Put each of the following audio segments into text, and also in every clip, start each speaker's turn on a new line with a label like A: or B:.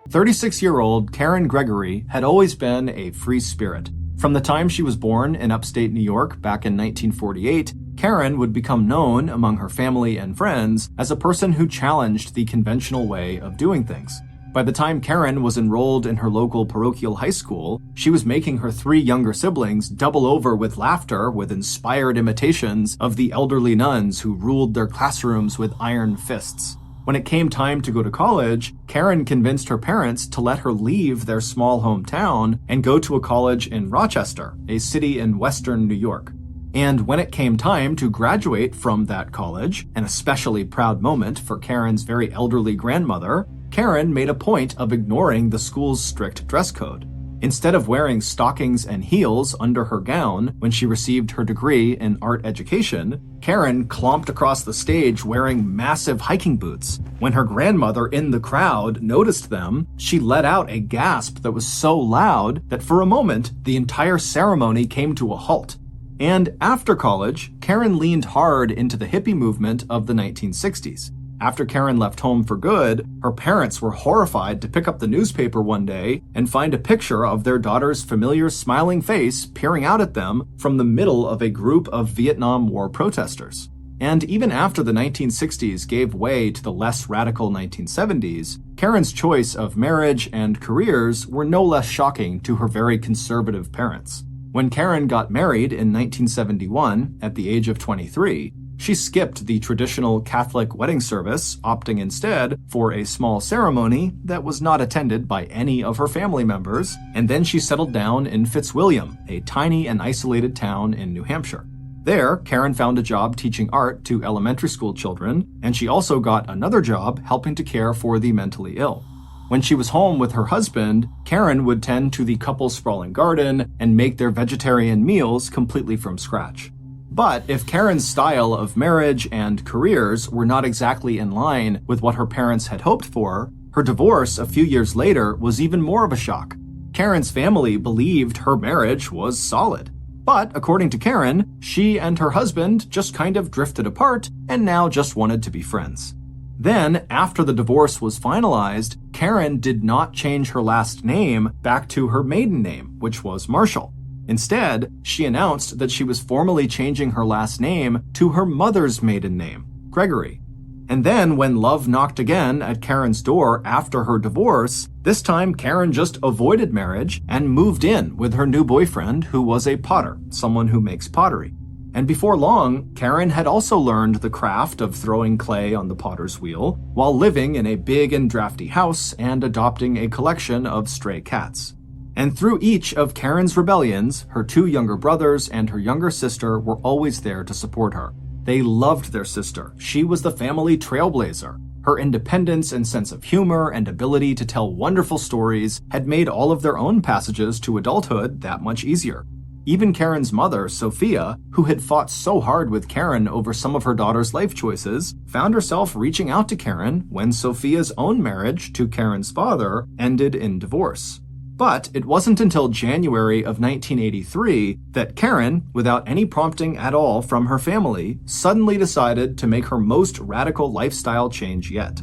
A: 36-year-old Karen Gregory had always been a free spirit. From the time she was born in upstate New York back in 1948, Karen would become known among her family and friends as a person who challenged the conventional way of doing things. By the time Karen was enrolled in her local parochial high school, she was making her 3 younger siblings double over with laughter with inspired imitations of the elderly nuns who ruled their classrooms with iron fists. When it came time to go to college, Karen convinced her parents to let her leave their small hometown and go to a college in Rochester, a city in western New York. And when it came time to graduate from that college, an especially proud moment for Karen's very elderly grandmother, Karen made a point of ignoring the school's strict dress code. Instead of wearing stockings and heels under her gown when she received her degree in art education, Karen clomped across the stage wearing massive hiking boots. When her grandmother in the crowd noticed them, she let out a gasp that was so loud that for a moment, the entire ceremony came to a halt. And after college, Karen leaned hard into the hippie movement of the 1960s. After Karen left home for good, her parents were horrified to pick up the newspaper one day and find a picture of their daughter's familiar smiling face peering out at them from the middle of a group of Vietnam War protesters. And even after the 1960s gave way to the less radical 1970s, Karen's choice of marriage and careers were no less shocking to her very conservative parents. When Karen got married in 1971, at the age of 23, she skipped the traditional Catholic wedding service, opting instead for a small ceremony that was not attended by any of her family members, and then she settled down in Fitzwilliam, a tiny and isolated town in New Hampshire. There, Karen found a job teaching art to elementary school children, and she also got another job helping to care for the mentally ill. When she was home with her husband, Karen would tend to the couple's sprawling garden and make their vegetarian meals completely from scratch. But if Karen's style of marriage and careers were not exactly in line with what her parents had hoped for, her divorce a few years later was even more of a shock. Karen's family believed her marriage was solid. But according to Karen, she and her husband just kind of drifted apart and now just wanted to be friends. Then, after the divorce was finalized, Karen did not change her last name back to her maiden name, which was Marshall. Instead, she announced that she was formally changing her last name to her mother's maiden name, Gregory. And then, when love knocked again at Karen's door after her divorce, this time Karen just avoided marriage and moved in with her new boyfriend, who was a potter, someone who makes pottery. And before long, Karen had also learned the craft of throwing clay on the potter's wheel while living in a big and drafty house and adopting a collection of stray cats. And through each of Karen's rebellions, her 2 younger brothers and her younger sister were always there to support her. They loved their sister. She was the family trailblazer. Her independence and sense of humor and ability to tell wonderful stories had made all of their own passages to adulthood that much easier. Even Karen's mother, Sophia, who had fought so hard with Karen over some of her daughter's life choices, found herself reaching out to Karen when Sophia's own marriage to Karen's father ended in divorce. But it wasn't until January of 1983 that Karen, without any prompting at all from her family, suddenly decided to make her most radical lifestyle change yet.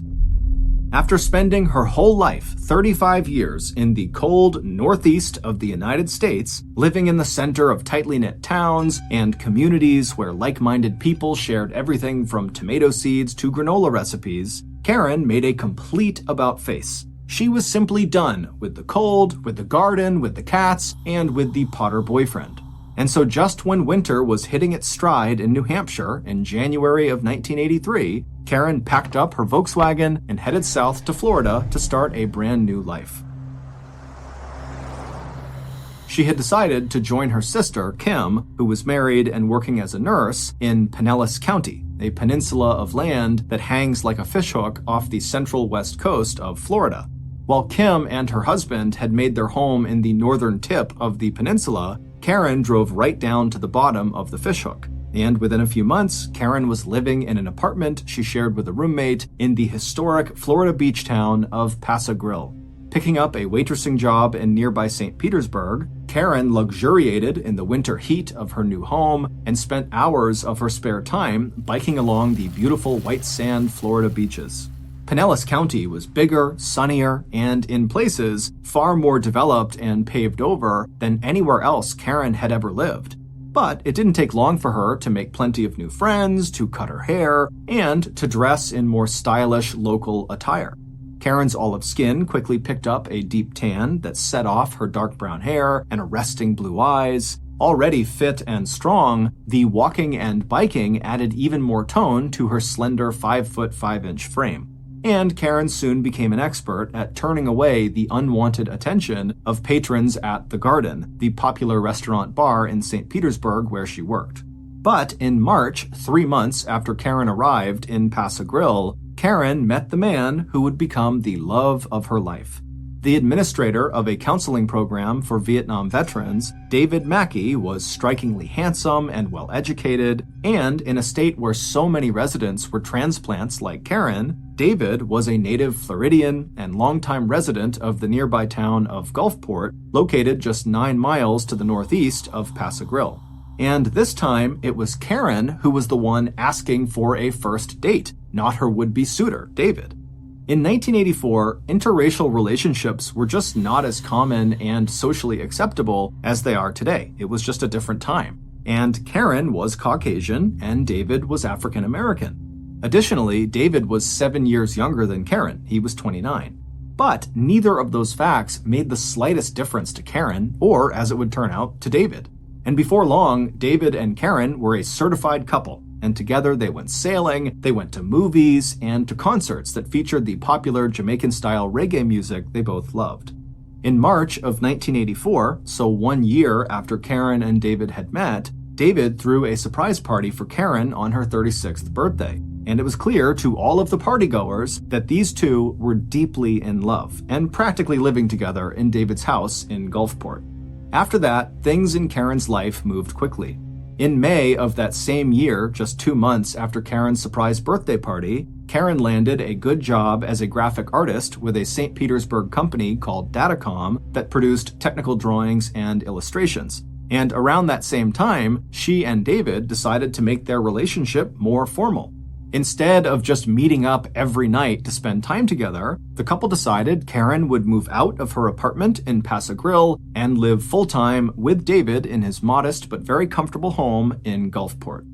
A: After spending her whole life, 35 years, in the cold northeast of the United States, living in the center of tightly knit towns and communities where like-minded people shared everything from tomato seeds to granola recipes, Karen made a complete about-face. She was simply done with the cold, with the garden, with the cats, and with the potter boyfriend. And so just when winter was hitting its stride in New Hampshire in January of 1983, Karen packed up her Volkswagen and headed south to Florida to start a brand new life. She had decided to join her sister, Kim, who was married and working as a nurse, in Pinellas County, a peninsula of land that hangs like a fishhook off the central west coast of Florida. While Kim and her husband had made their home in the northern tip of the peninsula, Karen drove right down to the bottom of the fishhook. And within a few months, Karen was living in an apartment she shared with a roommate in the historic Florida beach town of Paso Grill. Picking up a waitressing job in nearby St. Petersburg, Karen luxuriated in the winter heat of her new home and spent hours of her spare time biking along the beautiful white sand Florida beaches. Pinellas County was bigger, sunnier, and in places far more developed and paved over than anywhere else Karen had ever lived. But it didn't take long for her to make plenty of new friends, to cut her hair, and to dress in more stylish local attire. Karen's olive skin quickly picked up a deep tan that set off her dark brown hair and arresting blue eyes. Already fit and strong, the walking and biking added even more tone to her slender 5'5" frame. And Karen soon became an expert at turning away the unwanted attention of patrons at The Garden, the popular restaurant bar in St. Petersburg where she worked. But in March, 3 months after Karen arrived in Paso Grill, Karen met the man who would become the love of her life. The administrator of a counseling program for Vietnam veterans, David Mackey, was strikingly handsome and well-educated, and in a state where so many residents were transplants like Karen, David was a native Floridian and longtime resident of the nearby town of Gulfport, located just 9 miles to the northeast of Paso Grill. And this time, it was Karen who was the one asking for a first date, not her would-be suitor, David. In 1984, interracial relationships were just not as common and socially acceptable as they are today. It was just a different time. And Karen was Caucasian and David was African American. Additionally, David was 7 years younger than Karen. He was 29. But neither of those facts made the slightest difference to Karen, or, as it would turn out, to David. And before long, David and Karen were a certified couple. And together they went sailing, they went to movies, and to concerts that featured the popular Jamaican-style reggae music they both loved. In March of 1984, so 1 year after Karen and David had met, David threw a surprise party for Karen on her 36th birthday. And it was clear to all of the partygoers that these two were deeply in love and practically living together in David's house in Gulfport. After that, things in Karen's life moved quickly. In May of that same year, just 2 months after Karen's surprise birthday party, Karen landed a good job as a graphic artist with a St. Petersburg company called Datacom that produced technical drawings and illustrations. And around that same time, she and David decided to make their relationship more formal. Instead of just meeting up every night to spend time together, the couple decided Karen would move out of her apartment in Paso Grill and live full-time with David in his modest but very comfortable home in Gulfport.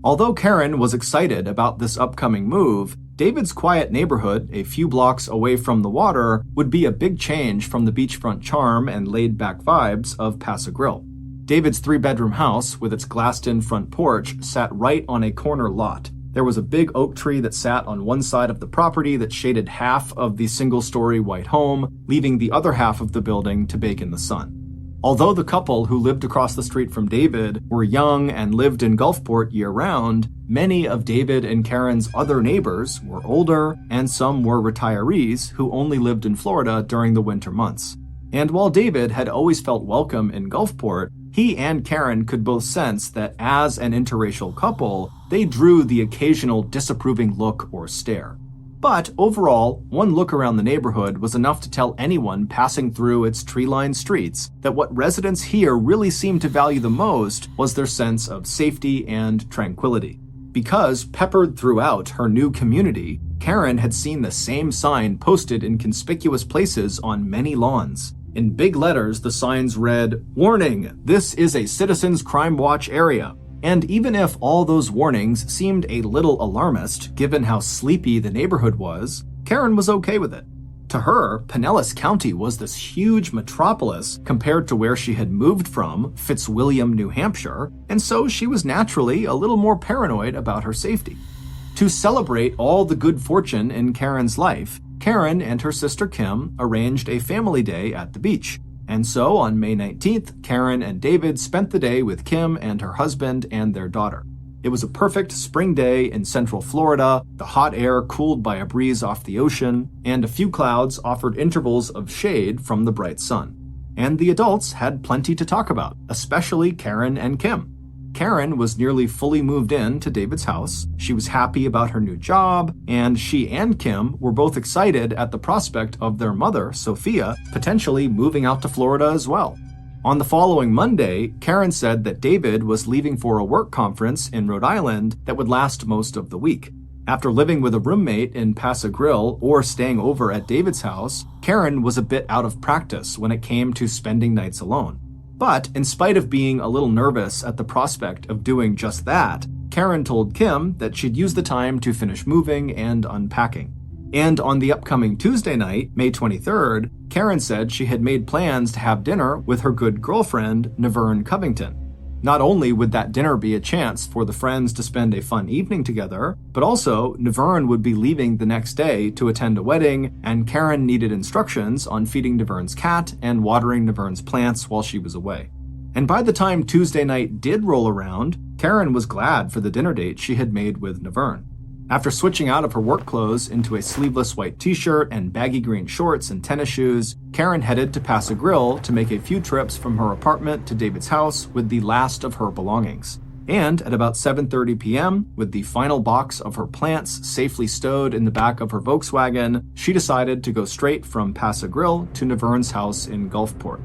A: Although Karen was excited about this upcoming move, David's quiet neighborhood, a few blocks away from the water, would be a big change from the beachfront charm and laid-back vibes of Paso Grill. David's 3-bedroom house, with its glassed-in front porch, sat right on a corner lot. There was a big oak tree that sat on one side of the property that shaded half of the single-story white home, leaving the other half of the building to bake in the sun. Although the couple who lived across the street from David were young and lived in Gulfport year-round, many of David and Karen's other neighbors were older, and some were retirees who only lived in Florida during the winter months. And while David had always felt welcome in Gulfport, he and Karen could both sense that as an interracial couple, they drew the occasional disapproving look or stare. But overall, one look around the neighborhood was enough to tell anyone passing through its tree-lined streets that what residents here really seemed to value the most was their sense of safety and tranquility. Because peppered throughout her new community, Karen had seen the same sign posted in conspicuous places on many lawns. In big letters, the signs read, "Warning, this is a Citizens Crime Watch area." And even if all those warnings seemed a little alarmist, given how sleepy the neighborhood was, Karen was okay with it. To her, Pinellas County was this huge metropolis compared to where she had moved from, Fitzwilliam, New Hampshire, and so she was naturally a little more paranoid about her safety. To celebrate all the good fortune in Karen's life, Karen and her sister Kim arranged a family day at the beach. And so on May 19th, Karen and David spent the day with Kim and her husband and their daughter. It was a perfect spring day in central Florida, the hot air cooled by a breeze off the ocean, and a few clouds offered intervals of shade from the bright sun. And the adults had plenty to talk about, especially Karen and Kim. Karen was nearly fully moved in to David's house. She was happy about her new job, and she and Kim were both excited at the prospect of their mother, Sophia, potentially moving out to Florida as well. On the following Monday, Karen said that David was leaving for a work conference in Rhode Island that would last most of the week. After living with a roommate in Paso Grill or staying over at David's house, Karen was a bit out of practice when it came to spending nights alone. But in spite of being a little nervous at the prospect of doing just that, Karen told Kim that she'd use the time to finish moving and unpacking. And on the upcoming Tuesday night, May 23rd, Karen said she had made plans to have dinner with her good girlfriend, Naverne Covington. Not only would that dinner be a chance for the friends to spend a fun evening together, but also Naverne would be leaving the next day to attend a wedding, and Karen needed instructions on feeding Naverne's cat and watering Naverne's plants while she was away. And by the time Tuesday night did roll around, Karen was glad for the dinner date she had made with Naverne. After switching out of her work clothes into a sleeveless white t-shirt and baggy green shorts and tennis shoes, Karen headed to Paso Grill to make a few trips from her apartment to David's house with the last of her belongings. And at about 7:30 p.m., with the final box of her plants safely stowed in the back of her Volkswagen, she decided to go straight from Paso Grill to Naverne's house in Gulfport.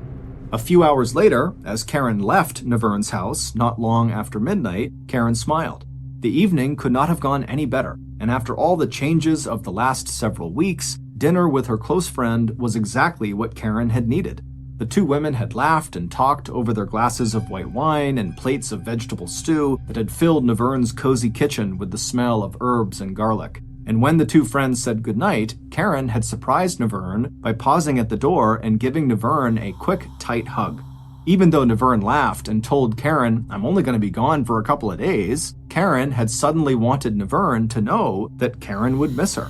A: A few hours later, as Karen left Naverne's house not long after midnight, Karen smiled. The evening could not have gone any better, and after all the changes of the last several weeks, dinner with her close friend was exactly what Karen had needed. The two women had laughed and talked over their glasses of white wine and plates of vegetable stew that had filled Naverne's cozy kitchen with the smell of herbs and garlic. And when the two friends said goodnight, Karen had surprised Naverne by pausing at the door and giving Naverne a quick, tight hug. Even though Naverne laughed and told Karen, "I'm only going to be gone for a couple of days," Karen had suddenly wanted Naverne to know that Karen would miss her.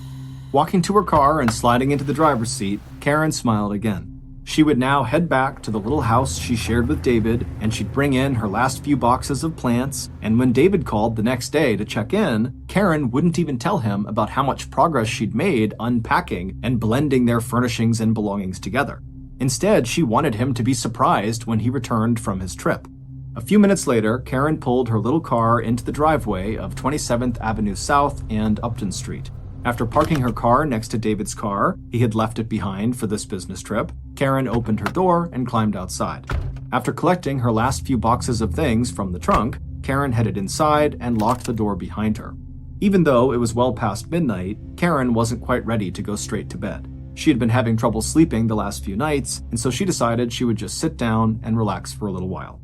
A: Walking to her car and sliding into the driver's seat, Karen smiled again. She would now head back to the little house she shared with David, and she'd bring in her last few boxes of plants, and when David called the next day to check in, Karen wouldn't even tell him about how much progress she'd made unpacking and blending their furnishings and belongings together. Instead, she wanted him to be surprised when he returned from his trip. A few minutes later, Karen pulled her little car into the driveway of 27th Avenue South and Upton Street. After parking her car next to David's car, he had left it behind for this business trip, Karen opened her door and climbed outside. After collecting her last few boxes of things from the trunk, Karen headed inside and locked the door behind her. Even though it was well past midnight, Karen wasn't quite ready to go straight to bed. She had been having trouble sleeping the last few nights, and so she decided she would just sit down and relax for a little while.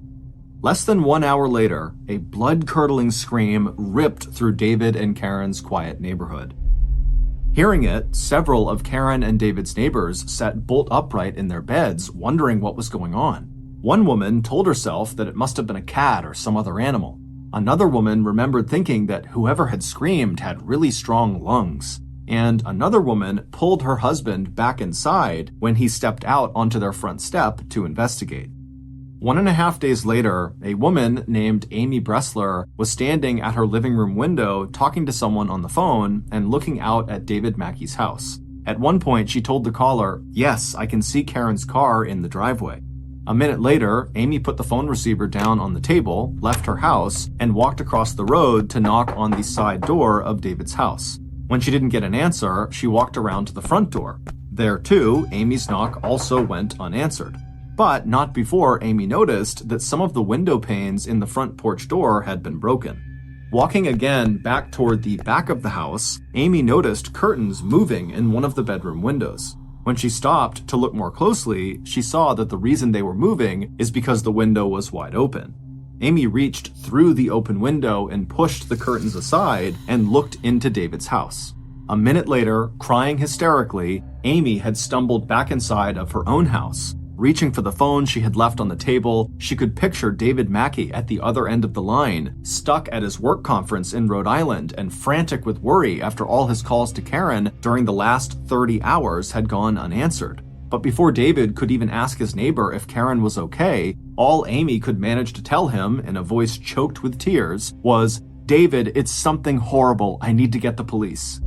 A: Less than 1 hour later, a blood-curdling scream ripped through David and Karen's quiet neighborhood. Hearing it, several of Karen and David's neighbors sat bolt upright in their beds, wondering what was going on. One woman told herself that it must have been a cat or some other animal. Another woman remembered thinking that whoever had screamed had really strong lungs. And another woman pulled her husband back inside when he stepped out onto their front step to investigate. 1.5 days later, a woman named Amy Bressler was standing at her living room window talking to someone on the phone and looking out at David Mackey's house. At one point, she told the caller, "Yes, I can see Karen's car in the driveway." A minute later, Amy put the phone receiver down on the table, left her house, and walked across the road to knock on the side door of David's house. When she didn't get an answer, she walked around to the front door. There too, Amy's knock also went unanswered. But not before Amy noticed that some of the window panes in the front porch door had been broken. Walking again back toward the back of the house, Amy noticed curtains moving in one of the bedroom windows. When she stopped to look more closely, she saw that the reason they were moving is because the window was wide open. Amy reached through the open window and pushed the curtains aside and looked into David's house. A minute later, crying hysterically, Amy had stumbled back inside of her own house. Reaching for the phone she had left on the table, she could picture David Mackey at the other end of the line, stuck at his work conference in Rhode Island and frantic with worry after all his calls to Karen during the last 30 hours had gone unanswered. But before David could even ask his neighbor if Karen was okay, all Amy could manage to tell him, in a voice choked with tears, was, "David, it's something horrible. I need to get the police."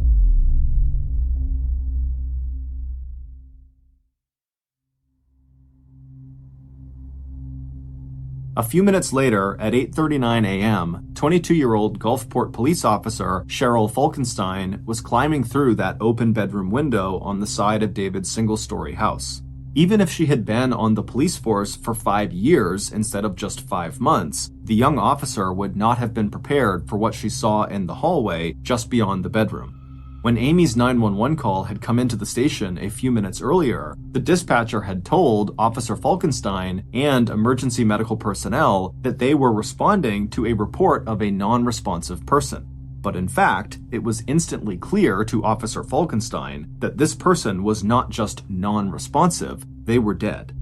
A: A few minutes later, at 8:39 a.m., 22-year-old Gulfport police officer Cheryl Falkenstein was climbing through that open bedroom window on the side of David's single-story house. Even if she had been on the police force for 5 years instead of just 5 months, the young officer would not have been prepared for what she saw in the hallway just beyond the bedroom. When Amy's 911 call had come into the station a few minutes earlier, the dispatcher had told Officer Falkenstein and emergency medical personnel that they were responding to a report of a non-responsive person. But in fact, it was instantly clear to Officer Falkenstein that this person was not just non-responsive, they were dead.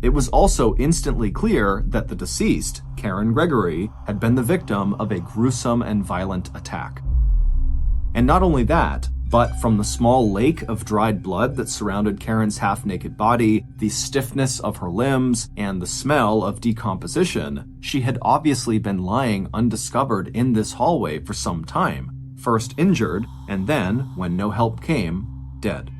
A: It was also instantly clear that the deceased, Karen Gregory, had been the victim of a gruesome and violent attack. And not only that, but from the small lake of dried blood that surrounded Karen's half-naked body, the stiffness of her limbs, and the smell of decomposition, she had obviously been lying undiscovered in this hallway for some time, first injured, and then, when no help came, dead.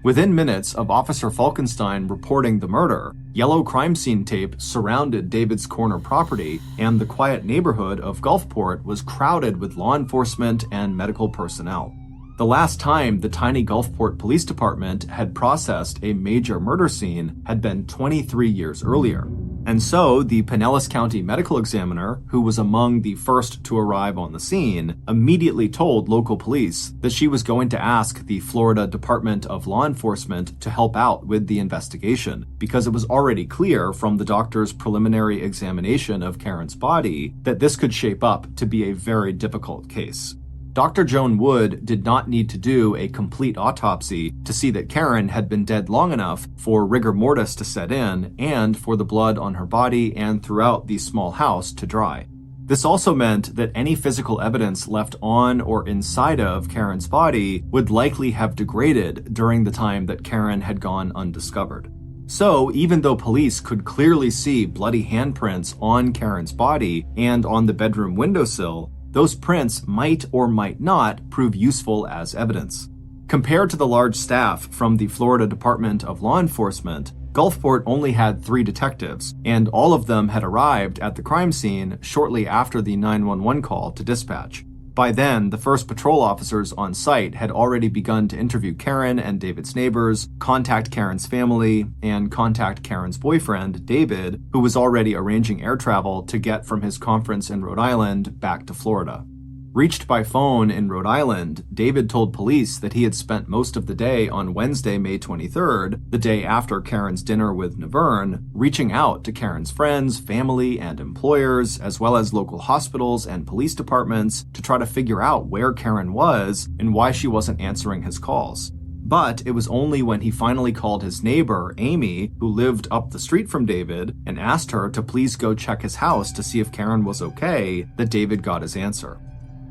A: Within minutes of Officer Falkenstein reporting the murder, yellow crime scene tape surrounded David's corner property, and the quiet neighborhood of Gulfport was crowded with law enforcement and medical personnel. The last time the tiny Gulfport Police Department had processed a major murder scene had been 23 years earlier. And so the Pinellas County medical examiner, who was among the first to arrive on the scene, immediately told local police that she was going to ask the Florida Department of Law Enforcement to help out with the investigation, because it was already clear from the doctor's preliminary examination of Karen's body that this could shape up to be a very difficult case. Dr. Joan Wood did not need to do a complete autopsy to see that Karen had been dead long enough for rigor mortis to set in and for the blood on her body and throughout the small house to dry. This also meant that any physical evidence left on or inside of Karen's body would likely have degraded during the time that Karen had gone undiscovered. So, even though police could clearly see bloody handprints on Karen's body and on the bedroom windowsill, those prints might or might not prove useful as evidence. Compared to the large staff from the Florida Department of Law Enforcement, Gulfport only had 3 detectives, and all of them had arrived at the crime scene shortly after the 911 call to dispatch. By then, the first patrol officers on site had already begun to interview Karen and David's neighbors, contact Karen's family, and contact Karen's boyfriend, David, who was already arranging air travel to get from his conference in Rhode Island back to Florida. Reached by phone in Rhode Island, David told police that he had spent most of the day on Wednesday, May 23rd, the day after Karen's dinner with Naverne, reaching out to Karen's friends, family, and employers, as well as local hospitals and police departments to try to figure out where Karen was and why she wasn't answering his calls. But it was only when he finally called his neighbor, Amy, who lived up the street from David, and asked her to please go check his house to see if Karen was okay, that David got his answer.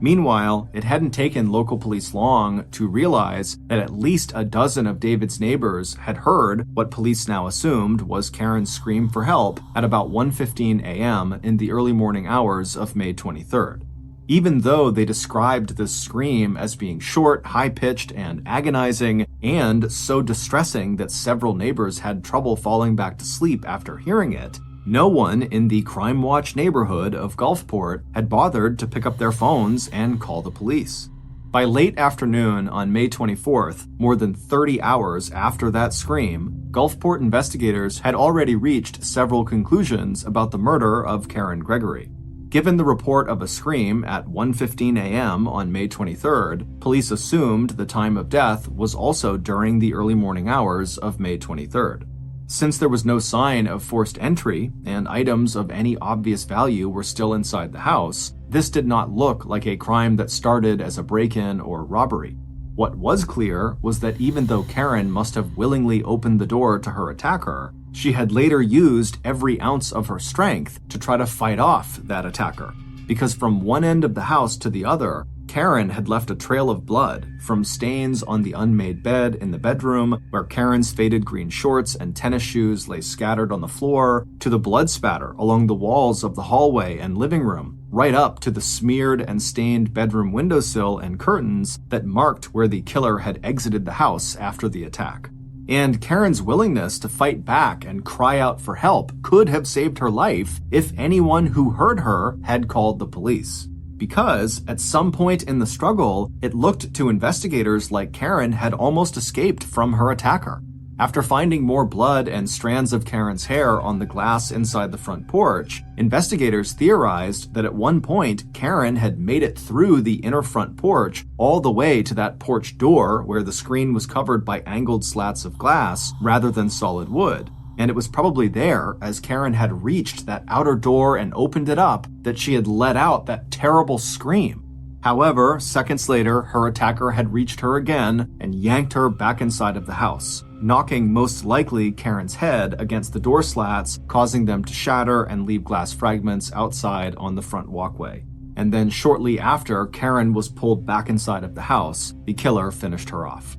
A: Meanwhile, it hadn't taken local police long to realize that at least a dozen of David's neighbors had heard what police now assumed was Karen's scream for help at about 1:15 a.m. in the early morning hours of May 23rd. Even though they described this scream as being short, high-pitched, and agonizing, and so distressing that several neighbors had trouble falling back to sleep after hearing it, no one in the Crime Watch neighborhood of Gulfport had bothered to pick up their phones and call the police. By late afternoon on May 24th, more than 30 hours after that scream, Gulfport investigators had already reached several conclusions about the murder of Karen Gregory. Given the report of a scream at 1:15 a.m. on May 23rd, police assumed the time of death was also during the early morning hours of May 23rd. Since there was no sign of forced entry, and items of any obvious value were still inside the house, this did not look like a crime that started as a break-in or robbery. What was clear was that even though Karen must have willingly opened the door to her attacker, she had later used every ounce of her strength to try to fight off that attacker. Because from one end of the house to the other, Karen had left a trail of blood, from stains on the unmade bed in the bedroom, where Karen's faded green shorts and tennis shoes lay scattered on the floor, to the blood spatter along the walls of the hallway and living room, right up to the smeared and stained bedroom windowsill and curtains that marked where the killer had exited the house after the attack. And Karen's willingness to fight back and cry out for help could have saved her life if anyone who heard her had called the police. Because, at some point in the struggle, it looked to investigators like Karen had almost escaped from her attacker. After finding more blood and strands of Karen's hair on the glass inside the front porch, investigators theorized that at one point Karen had made it through the inner front porch all the way to that porch door where the screen was covered by angled slats of glass rather than solid wood. And it was probably there, as Karen had reached that outer door and opened it up, that she had let out that terrible scream. However, seconds later, her attacker had reached her again and yanked her back inside of the house, knocking most likely Karen's head against the door slats, causing them to shatter and leave glass fragments outside on the front walkway. And then shortly after Karen was pulled back inside of the house, the killer finished her off.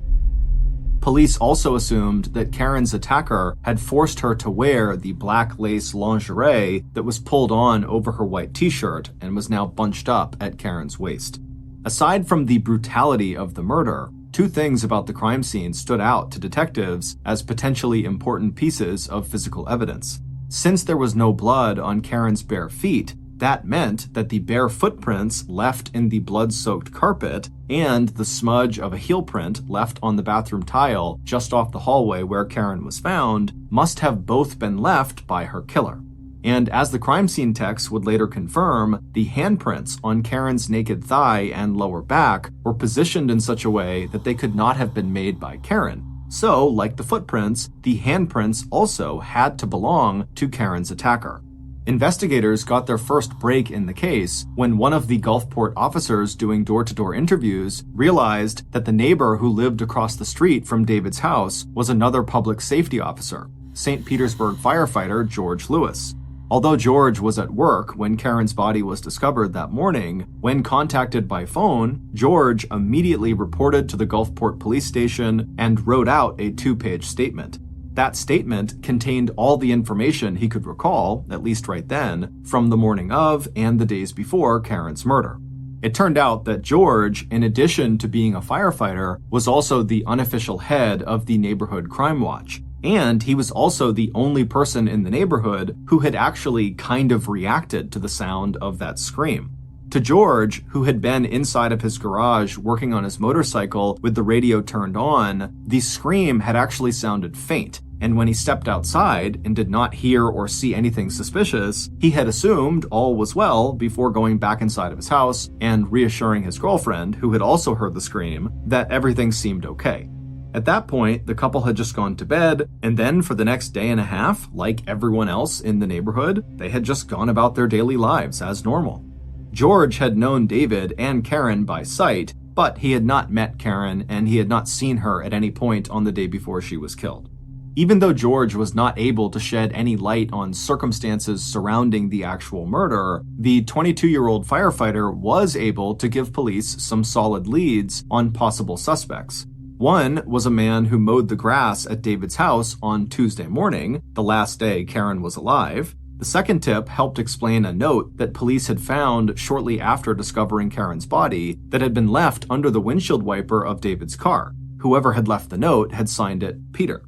A: Police also assumed that Karen's attacker had forced her to wear the black lace lingerie that was pulled on over her white t-shirt and was now bunched up at Karen's waist. Aside from the brutality of the murder, two things about the crime scene stood out to detectives as potentially important pieces of physical evidence. Since there was no blood on Karen's bare feet, that meant that the bare footprints left in the blood-soaked carpet and the smudge of a heel print left on the bathroom tile just off the hallway where Karen was found must have both been left by her killer. And as the crime scene techs would later confirm, the handprints on Karen's naked thigh and lower back were positioned in such a way that they could not have been made by Karen. So, like the footprints, the handprints also had to belong to Karen's attacker. Investigators got their first break in the case when one of the Gulfport officers doing door-to-door interviews realized that the neighbor who lived across the street from David's house was another public safety officer, St. Petersburg firefighter George Lewis. Although George was at work when Karen's body was discovered that morning, when contacted by phone, George immediately reported to the Gulfport police station and wrote out a 2-page statement. That statement contained all the information he could recall, at least right then, from the morning of and the days before Karen's murder. It turned out that George, in addition to being a firefighter, was also the unofficial head of the neighborhood crime watch. And he was also the only person in the neighborhood who had actually kind of reacted to the sound of that scream. To George, who had been inside of his garage working on his motorcycle with the radio turned on, the scream had actually sounded faint, and when he stepped outside and did not hear or see anything suspicious, he had assumed all was well before going back inside of his house and reassuring his girlfriend, who had also heard the scream, that everything seemed okay. At that point, the couple had just gone to bed, and then for the next day and a half, like everyone else in the neighborhood, they had just gone about their daily lives as normal. George had known David and Karen by sight, but he had not met Karen and he had not seen her at any point on the day before she was killed. Even though George was not able to shed any light on circumstances surrounding the actual murder, the 22-year-old firefighter was able to give police some solid leads on possible suspects. One was a man who mowed the grass at David's house on Tuesday morning, the last day Karen was alive. The second tip helped explain a note that police had found shortly after discovering Karen's body that had been left under the windshield wiper of David's car. Whoever had left the note had signed it Peter.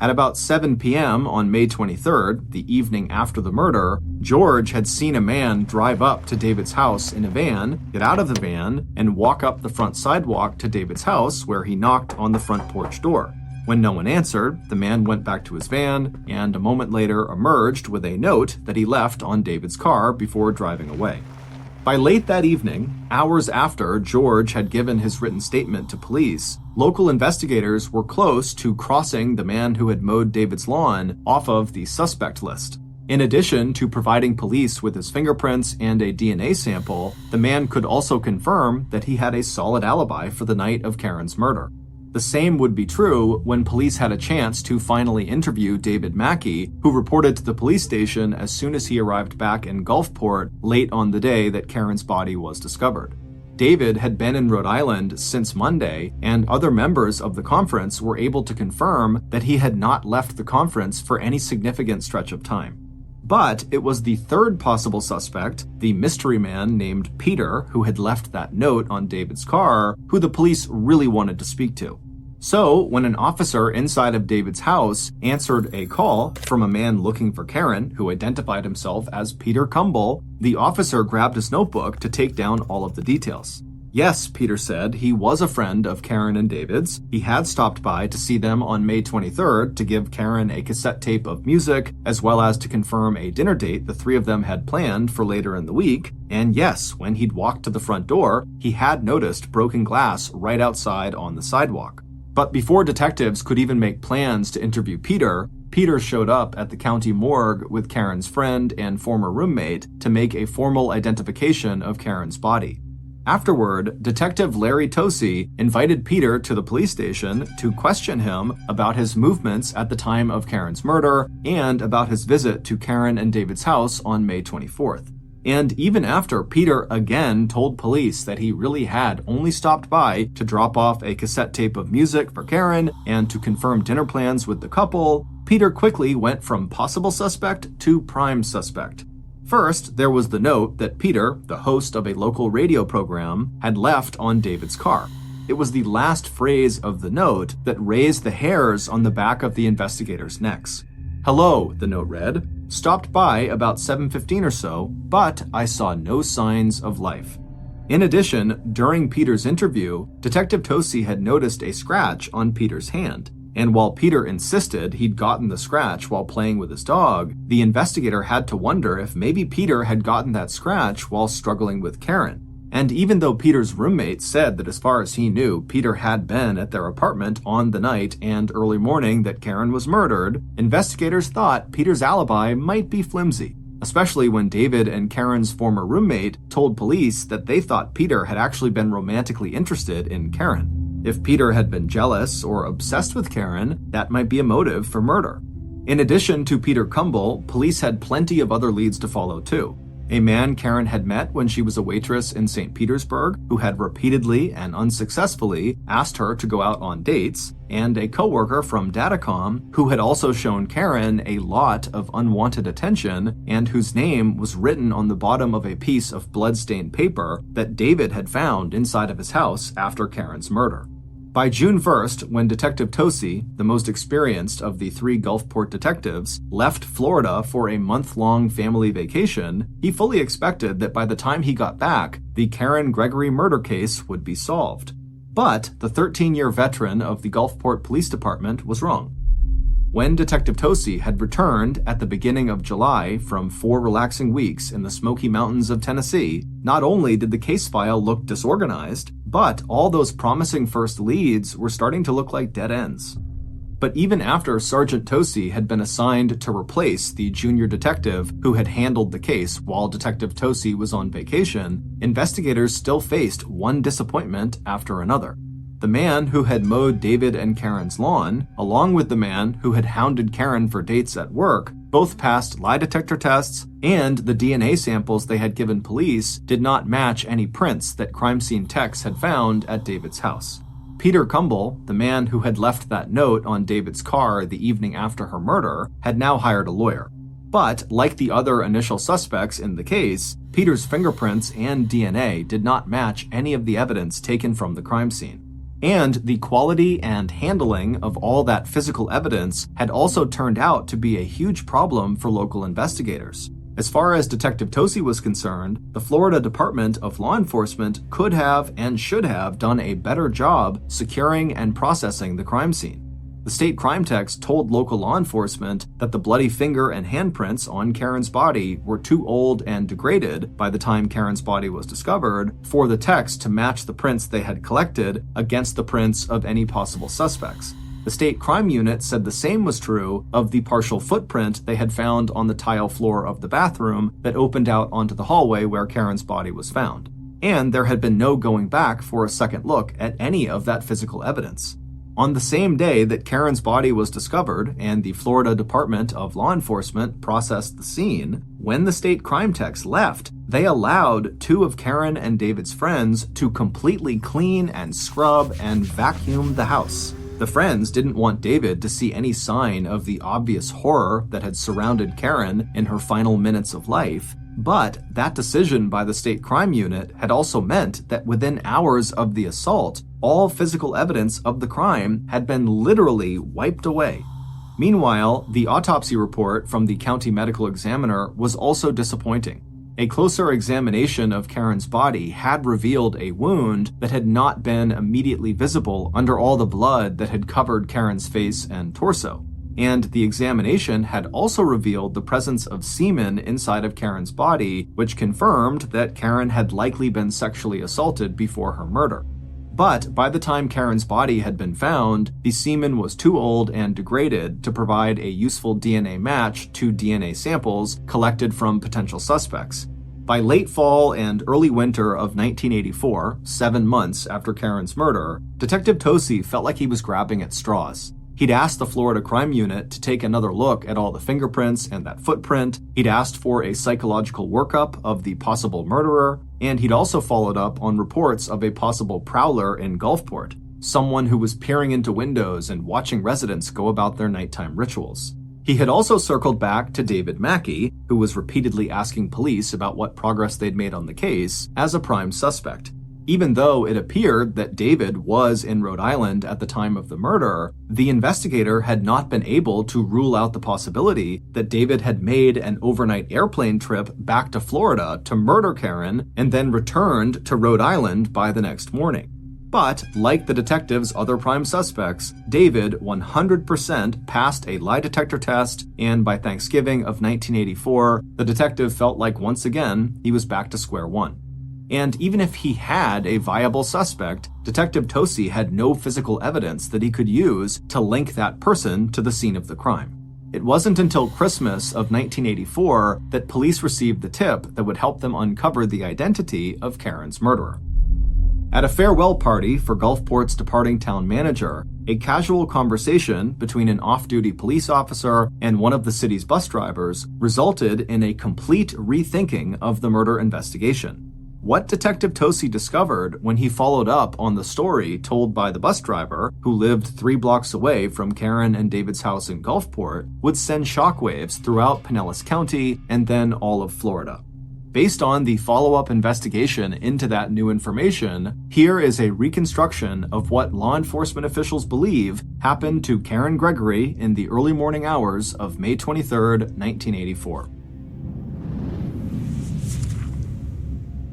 A: At about 7 p.m. on May 23rd, the evening after the murder, George had seen a man drive up to David's house in a van, get out of the van, and walk up the front sidewalk to David's house where he knocked on the front porch door. When no one answered, the man went back to his van and a moment later emerged with a note that he left on David's car before driving away. By late that evening, hours after George had given his written statement to police, local investigators were close to crossing the man who had mowed David's lawn off of the suspect list. In addition to providing police with his fingerprints and a DNA sample, the man could also confirm that he had a solid alibi for the night of Karen's murder. The same would be true when police had a chance to finally interview David Mackey, who reported to the police station as soon as he arrived back in Gulfport late on the day that Karen's body was discovered. David had been in Rhode Island since Monday, and other members of the conference were able to confirm that he had not left the conference for any significant stretch of time. But it was the third possible suspect, the mystery man named Peter, who had left that note on David's car, who the police really wanted to speak to. So, when an officer inside of David's house answered a call from a man looking for Karen, who identified himself as Peter Cumble, the officer grabbed his notebook to take down all of the details. Yes, Peter said, he was a friend of Karen and David's. He had stopped by to see them on May 23rd to give Karen a cassette tape of music, as well as to confirm a dinner date the three of them had planned for later in the week. And yes, when he'd walked to the front door, he had noticed broken glass right outside on the sidewalk. But before detectives could even make plans to interview Peter showed up at the county morgue with Karen's friend and former roommate to make a formal identification of Karen's body. Afterward, Detective Larry Tosi invited Peter to the police station to question him about his movements at the time of Karen's murder and about his visit to Karen and David's house on May 24th. And even after Peter again told police that he really had only stopped by to drop off a cassette tape of music for Karen and to confirm dinner plans with the couple, Peter quickly went from possible suspect to prime suspect. First, there was the note that Peter, the host of a local radio program, had left on David's car. It was the last phrase of the note that raised the hairs on the back of the investigators' necks. "Hello," the note read. "Stopped by about 7:15 or so, but I saw no signs of life." In addition, during Peter's interview, Detective Tosi had noticed a scratch on Peter's hand. And while Peter insisted he'd gotten the scratch while playing with his dog, the investigator had to wonder if maybe Peter had gotten that scratch while struggling with Karen. And even though Peter's roommate said that as far as he knew, Peter had been at their apartment on the night and early morning that Karen was murdered, investigators thought Peter's alibi might be flimsy, especially when David and Karen's former roommate told police that they thought Peter had actually been romantically interested in Karen. If Peter had been jealous or obsessed with Karen, that might be a motive for murder. In addition to Peter Cumble, police had plenty of other leads to follow too. A man Karen had met when she was a waitress in St. Petersburg, who had repeatedly and unsuccessfully asked her to go out on dates, and a coworker from Datacom who had also shown Karen a lot of unwanted attention and whose name was written on the bottom of a piece of blood-stained paper that David had found inside of his house after Karen's murder. By June 1st, when Detective Tosi, the most experienced of the three Gulfport detectives, left Florida for a month-long family vacation, he fully expected that by the time he got back, the Karen Gregory murder case would be solved. But the 13-year veteran of the Gulfport Police Department was wrong. When Detective Tosi had returned at the beginning of July from 4 relaxing weeks in the Smoky Mountains of Tennessee, not only did the case file look disorganized, but all those promising first leads were starting to look like dead ends. But even after Sergeant Tosi had been assigned to replace the junior detective who had handled the case while Detective Tosi was on vacation, investigators still faced one disappointment after another. The man who had mowed David and Karen's lawn, along with the man who had hounded Karen for dates at work, both passed lie detector tests, and the DNA samples they had given police did not match any prints that crime scene techs had found at David's house. Peter Cumble, the man who had left that note on David's car the evening after her murder, had now hired a lawyer. But, like the other initial suspects in the case, Peter's fingerprints and DNA did not match any of the evidence taken from the crime scene. And the quality and handling of all that physical evidence had also turned out to be a huge problem for local investigators. As far as Detective Tosi was concerned, the Florida Department of Law Enforcement could have and should have done a better job securing and processing the crime scene. The state crime techs told local law enforcement that the bloody finger and handprints on Karen's body were too old and degraded by the time Karen's body was discovered for the techs to match the prints they had collected against the prints of any possible suspects. The state crime unit said the same was true of the partial footprint they had found on the tile floor of the bathroom that opened out onto the hallway where Karen's body was found. And there had been no going back for a second look at any of that physical evidence. On the same day that Karen's body was discovered and the Florida Department of Law Enforcement processed the scene, when the state crime techs left, they allowed 2 of Karen and David's friends to completely clean and scrub and vacuum the house. The friends didn't want David to see any sign of the obvious horror that had surrounded Karen in her final minutes of life, but that decision by the state crime unit had also meant that within hours of the assault, all physical evidence of the crime had been literally wiped away. Meanwhile, the autopsy report from the county medical examiner was also disappointing. A closer examination of Karen's body had revealed a wound that had not been immediately visible under all the blood that had covered Karen's face and torso. And the examination had also revealed the presence of semen inside of Karen's body, which confirmed that Karen had likely been sexually assaulted before her murder. But by the time Karen's body had been found, the semen was too old and degraded to provide a useful DNA match to DNA samples collected from potential suspects. By late fall and early winter of 1984, 7 months after Karen's murder, Detective Tosi felt like he was grabbing at straws. He'd asked the Florida Crime Unit to take another look at all the fingerprints and that footprint. He'd asked for a psychological workup of the possible murderer, and he'd also followed up on reports of a possible prowler in Gulfport, someone who was peering into windows and watching residents go about their nighttime rituals. He had also circled back to David Mackey, who was repeatedly asking police about what progress they'd made on the case, as a prime suspect. Even though it appeared that David was in Rhode Island at the time of the murder, the investigator had not been able to rule out the possibility that David had made an overnight airplane trip back to Florida to murder Karen and then returned to Rhode Island by the next morning. But, like the detective's other prime suspects, David 100% passed a lie detector test, and by Thanksgiving of 1984, the detective felt like once again he was back to square one. And even if he had a viable suspect, Detective Tosi had no physical evidence that he could use to link that person to the scene of the crime. It wasn't until Christmas of 1984 that police received the tip that would help them uncover the identity of Karen's murderer. At a farewell party for Gulfport's departing town manager, a casual conversation between an off-duty police officer and one of the city's bus drivers resulted in a complete rethinking of the murder investigation. What Detective Tosi discovered when he followed up on the story told by the bus driver, who lived 3 blocks away from Karen and David's house in Gulfport, would send shockwaves throughout Pinellas County and then all of Florida. Based on the follow-up investigation into that new information, here is a reconstruction of what law enforcement officials believe happened to Karen Gregory in the early morning hours of May 23, 1984.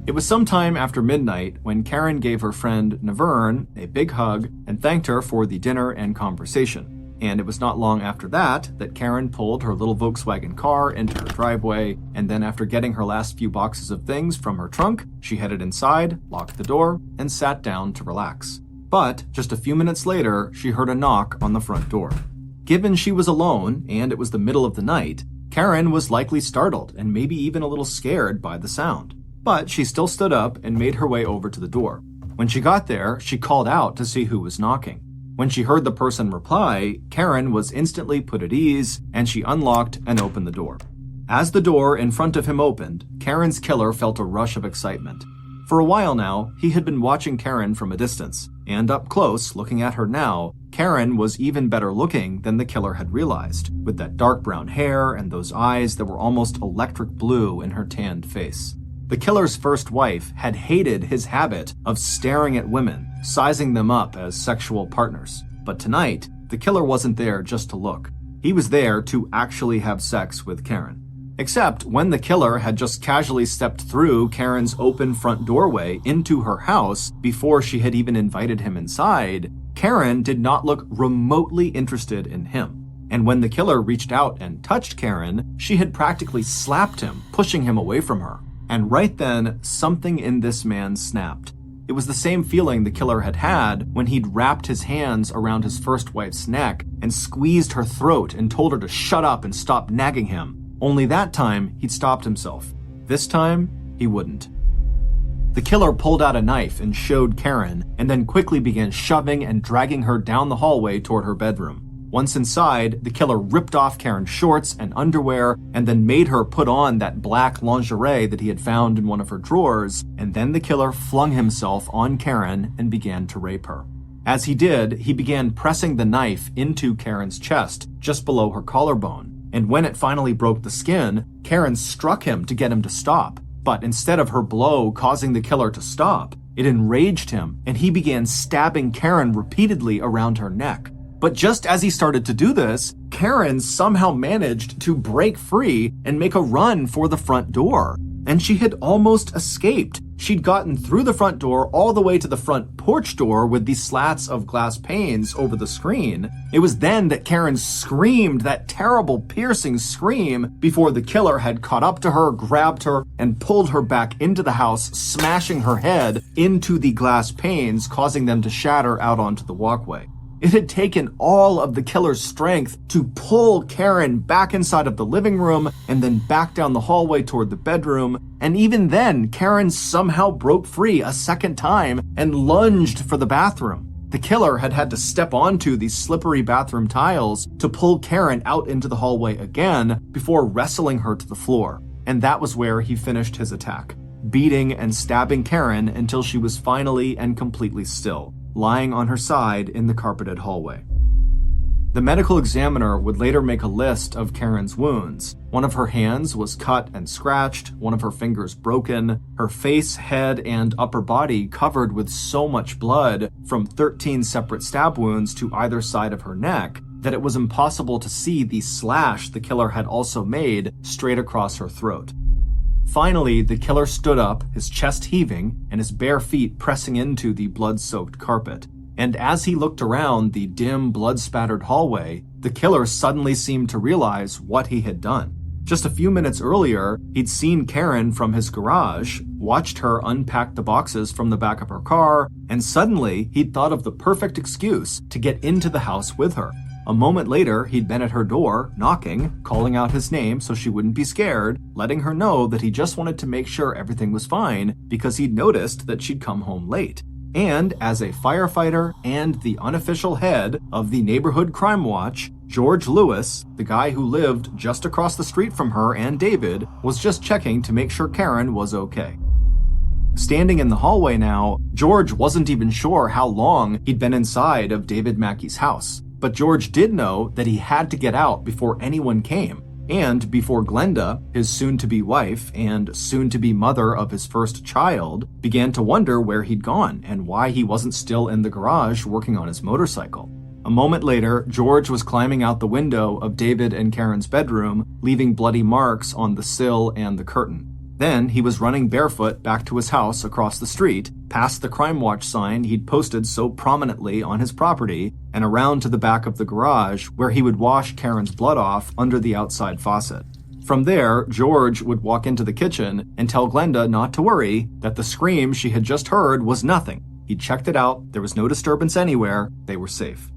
A: It was sometime after midnight when Karen gave her friend Naverne a big hug and thanked her for the dinner and conversation. And it was not long after that Karen pulled her little Volkswagen car into her driveway, and then after getting her last few boxes of things from her trunk, she headed inside, locked the door, and sat down to relax. But just a few minutes later, she heard a knock on the front door. Given she was alone, and it was the middle of the night, Karen was likely startled and maybe even a little scared by the sound. But she still stood up and made her way over to the door. When she got there, she called out to see who was knocking. When she heard the person reply, Karen was instantly put at ease, and she unlocked and opened the door. As the door in front of him opened, Karen's killer felt a rush of excitement. For a while now, he had been watching Karen from a distance, and up close, looking at her now, Karen was even better looking than the killer had realized, with that dark brown hair and those eyes that were almost electric blue in her tanned face. The killer's first wife had hated his habit of staring at women, sizing them up as sexual partners. But tonight, the killer wasn't there just to look. He was there to actually have sex with Karen. Except when the killer had just casually stepped through Karen's open front doorway into her house before she had even invited him inside, Karen did not look remotely interested in him. And when the killer reached out and touched Karen, she had practically slapped him, pushing him away from her. And right then, something in this man snapped. It was the same feeling the killer had had when he'd wrapped his hands around his first wife's neck and squeezed her throat and told her to shut up and stop nagging him. Only that time, he'd stopped himself. This time, he wouldn't. The killer pulled out a knife and showed Karen, and then quickly began shoving and dragging her down the hallway toward her bedroom. Once inside, the killer ripped off Karen's shorts and underwear and then made her put on that black lingerie that he had found in one of her drawers, and then the killer flung himself on Karen and began to rape her. As he did, he began pressing the knife into Karen's chest, just below her collarbone, and when it finally broke the skin, Karen struck him to get him to stop. But instead of her blow causing the killer to stop, it enraged him, and he began stabbing Karen repeatedly around her neck. But just as he started to do this, Karen somehow managed to break free and make a run for the front door. And she had almost escaped. She'd gotten through the front door all the way to the front porch door with these slats of glass panes over the screen. It was then that Karen screamed that terrible, piercing scream before the killer had caught up to her, grabbed her, and pulled her back into the house, smashing her head into the glass panes, causing them to shatter out onto the walkway. It had taken all of the killer's strength to pull Karen back inside of the living room and then back down the hallway toward the bedroom. And even then, Karen somehow broke free a second time and lunged for the bathroom. The killer had to step onto these slippery bathroom tiles to pull Karen out into the hallway again before wrestling her to the floor. And that was where he finished his attack, beating and stabbing Karen until she was finally and completely still, lying on her side in the carpeted hallway. The medical examiner would later make a list of Karen's wounds. One of her hands was cut and scratched, one of her fingers broken, her face, head, and upper body covered with so much blood from 13 separate stab wounds to either side of her neck that it was impossible to see the slash the killer had also made straight across her throat. Finally, the killer stood up, his chest heaving and his bare feet pressing into the blood-soaked carpet. And as he looked around the dim, blood-spattered hallway, the killer suddenly seemed to realize what he had done. Just a few minutes earlier, he'd seen Karen from his garage, watched her unpack the boxes from the back of her car, and suddenly he'd thought of the perfect excuse to get into the house with her. A moment later, he'd been at her door, knocking, calling out his name so she wouldn't be scared, letting her know that he just wanted to make sure everything was fine because he'd noticed that she'd come home late. And as a firefighter and the unofficial head of the neighborhood crime watch, George Lewis, the guy who lived just across the street from her and David, was just checking to make sure Karen was okay. Standing in the hallway now, George wasn't even sure how long he'd been inside of David Mackey's house. But George did know that he had to get out before anyone came, and before Glenda, his soon-to-be wife and soon-to-be mother of his first child, began to wonder where he'd gone and why he wasn't still in the garage working on his motorcycle. A moment later, George was climbing out the window of David and Karen's bedroom, leaving bloody marks on the sill and the curtain. Then he was running barefoot back to his house across the street, past the Crime Watch sign he'd posted so prominently on his property, and around to the back of the garage where he would wash Karen's blood off under the outside faucet. From there, George would walk into the kitchen and tell Glenda not to worry, that the scream she had just heard was nothing. He'd checked it out, there was no disturbance anywhere, they were safe.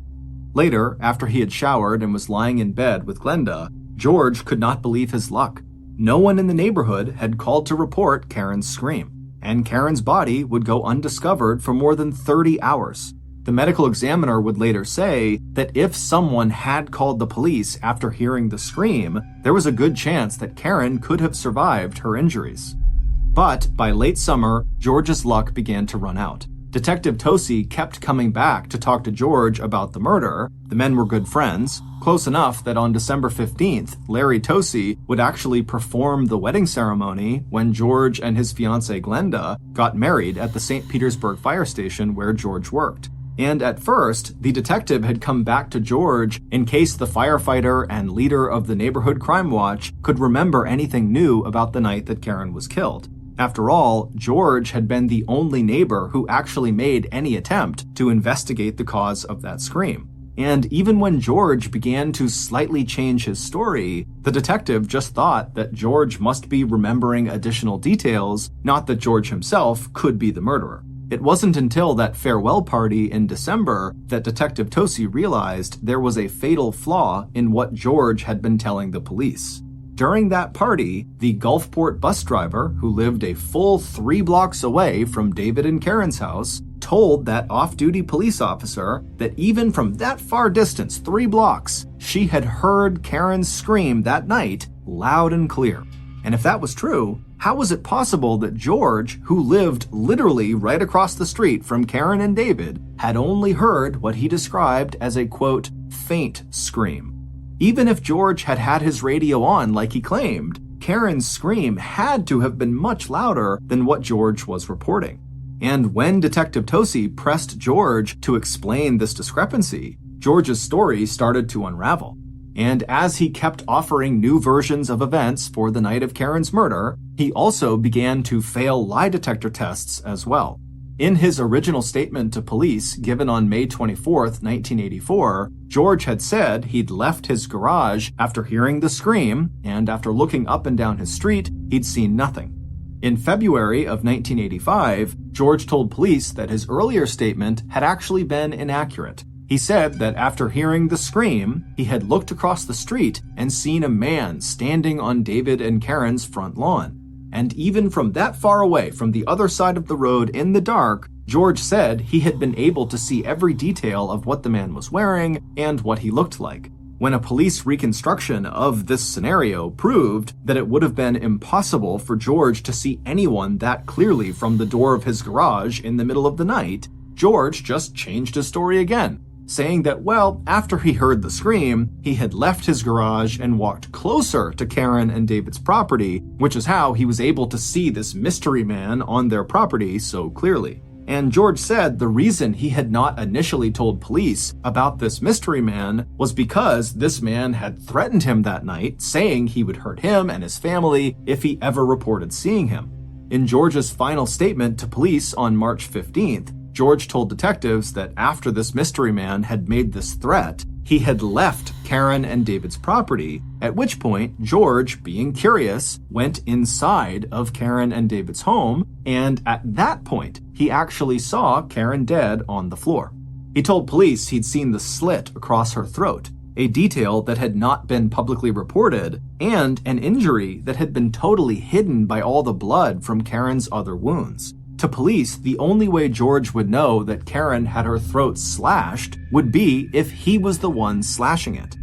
A: Later, after he had showered and was lying in bed with Glenda, George could not believe his luck. No one in the neighborhood had called to report Karen's scream, and Karen's body would go undiscovered for more than 30 hours. The medical examiner would later say that if someone had called the police after hearing the scream, there was a good chance that Karen could have survived her injuries. But by late summer, George's luck began to run out. Detective Tosi kept coming back to talk to George about the murder. The men were good friends, close enough that on December 15th, Larry Tosi would actually perform the wedding ceremony when George and his fiancée Glenda got married at the St. Petersburg fire station where George worked. And at first, the detective had come back to George in case the firefighter and leader of the neighborhood crime watch could remember anything new about the night that Karen was killed. After all, George had been the only neighbor who actually made any attempt to investigate the cause of that scream. And even when George began to slightly change his story, the detective just thought that George must be remembering additional details, not that George himself could be the murderer. It wasn't until that farewell party in December that Detective Tosi realized there was a fatal flaw in what George had been telling the police. During that party, the Gulfport bus driver, who lived a full 3 blocks away from David and Karen's house, told that off-duty police officer that even from that far distance, 3 blocks, she had heard Karen scream that night loud and clear. And if that was true, how was it possible that George, who lived literally right across the street from Karen and David, had only heard what he described as a, quote, faint scream? Even if George had had his radio on like he claimed, Karen's scream had to have been much louder than what George was reporting. And when Detective Tosi pressed George to explain this discrepancy, George's story started to unravel. And as he kept offering new versions of events for the night of Karen's murder, he also began to fail lie detector tests as well. In his original statement to police given on May 24, 1984, George had said he'd left his garage after hearing the scream, and after looking up and down his street, he'd seen nothing. In February of 1985, George told police that his earlier statement had actually been inaccurate. He said that after hearing the scream, he had looked across the street and seen a man standing on David and Karen's front lawn. And even from that far away from the other side of the road in the dark, George said he had been able to see every detail of what the man was wearing and what he looked like. When a police reconstruction of this scenario proved that it would have been impossible for George to see anyone that clearly from the door of his garage in the middle of the night, George just changed his story again, saying that, well, after he heard the scream, he had left his garage and walked closer to Karen and David's property, which is how he was able to see this mystery man on their property so clearly. And George said the reason he had not initially told police about this mystery man was because this man had threatened him that night, saying he would hurt him and his family if he ever reported seeing him. In George's final statement to police on March 15th, George told detectives that after this mystery man had made this threat, he had left Karen and David's property, at which point George, being curious, went inside of Karen and David's home, and at that point, he actually saw Karen dead on the floor. He told police he'd seen the slit across her throat, a detail that had not been publicly reported, and an injury that had been totally hidden by all the blood from Karen's other wounds. To police, the only way George would know that Karen had her throat slashed would be if he was the one slashing it.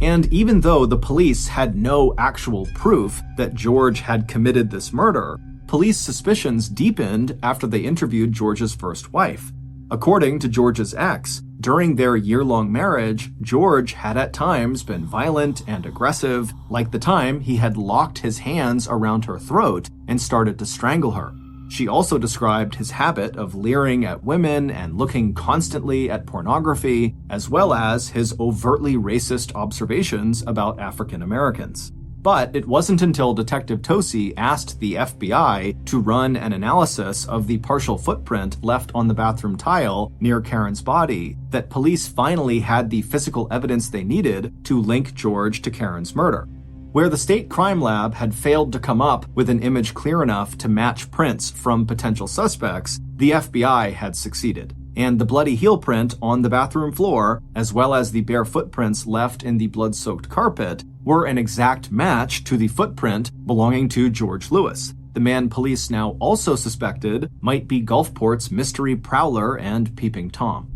A: And even though the police had no actual proof that George had committed this murder, police suspicions deepened after they interviewed George's first wife. According to George's ex, during their year-long marriage, George had at times been violent and aggressive, like the time he had locked his hands around her throat and started to strangle her. She also described his habit of leering at women and looking constantly at pornography, as well as his overtly racist observations about African Americans. But it wasn't until Detective Tosi asked the FBI to run an analysis of the partial footprint left on the bathroom tile near Karen's body that police finally had the physical evidence they needed to link George to Karen's murder. Where the state crime lab had failed to come up with an image clear enough to match prints from potential suspects, the FBI had succeeded. And the bloody heel print on the bathroom floor, as well as the bare footprints left in the blood-soaked carpet, were an exact match to the footprint belonging to George Lewis, the man police now also suspected might be Gulfport's mystery prowler and Peeping Tom.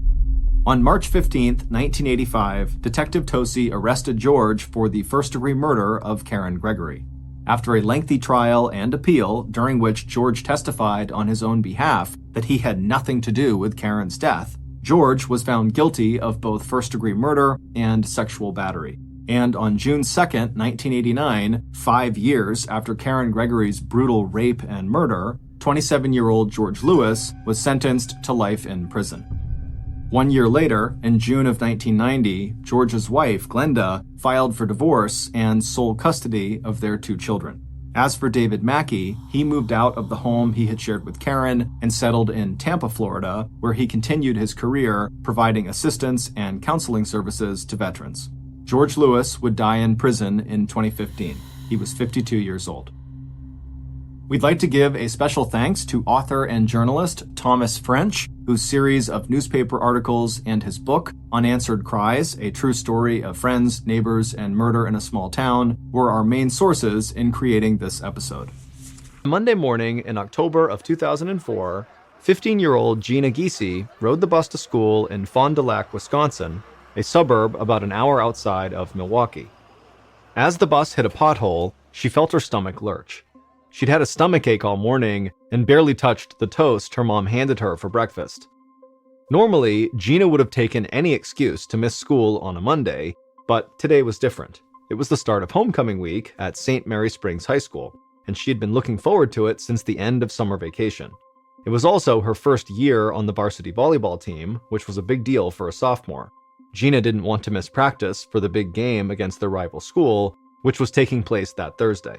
A: On March 15, 1985, Detective Tosi arrested George for the first-degree murder of Karen Gregory. After a lengthy trial and appeal, during which George testified on his own behalf that he had nothing to do with Karen's death, George was found guilty of both first-degree murder and sexual battery. And on June 2, 1989, 5 years after Karen Gregory's brutal rape and murder, 27-year-old George Lewis was sentenced to life in prison. 1 year later, in June of 1990, George's wife, Glenda, filed for divorce and sole custody of their 2 children. As for David Mackey, he moved out of the home he had shared with Karen and settled in Tampa, Florida, where he continued his career providing assistance and counseling services to veterans. George Lewis would die in prison in 2015. He was 52 years old. We'd like to give a special thanks to author and journalist Thomas French, whose series of newspaper articles and his book, Unanswered Cries, A True Story of Friends, Neighbors, and Murder in a Small Town, were our main sources in creating this episode. Monday morning in October of 2004, 15-year-old Gina Giese rode the bus to school in Fond du Lac, Wisconsin, a suburb about an hour outside of Milwaukee. As the bus hit a pothole, she felt her stomach lurch. She'd had a stomachache all morning and barely touched the toast her mom handed her for breakfast. Normally, Gina would have taken any excuse to miss school on a Monday, but today was different. It was the start of homecoming week at St. Mary Springs High School, and she had been looking forward to it since the end of summer vacation. It was also her first year on the varsity volleyball team, which was a big deal for a sophomore. Gina didn't want to miss practice for the big game against their rival school, which was taking place that Thursday.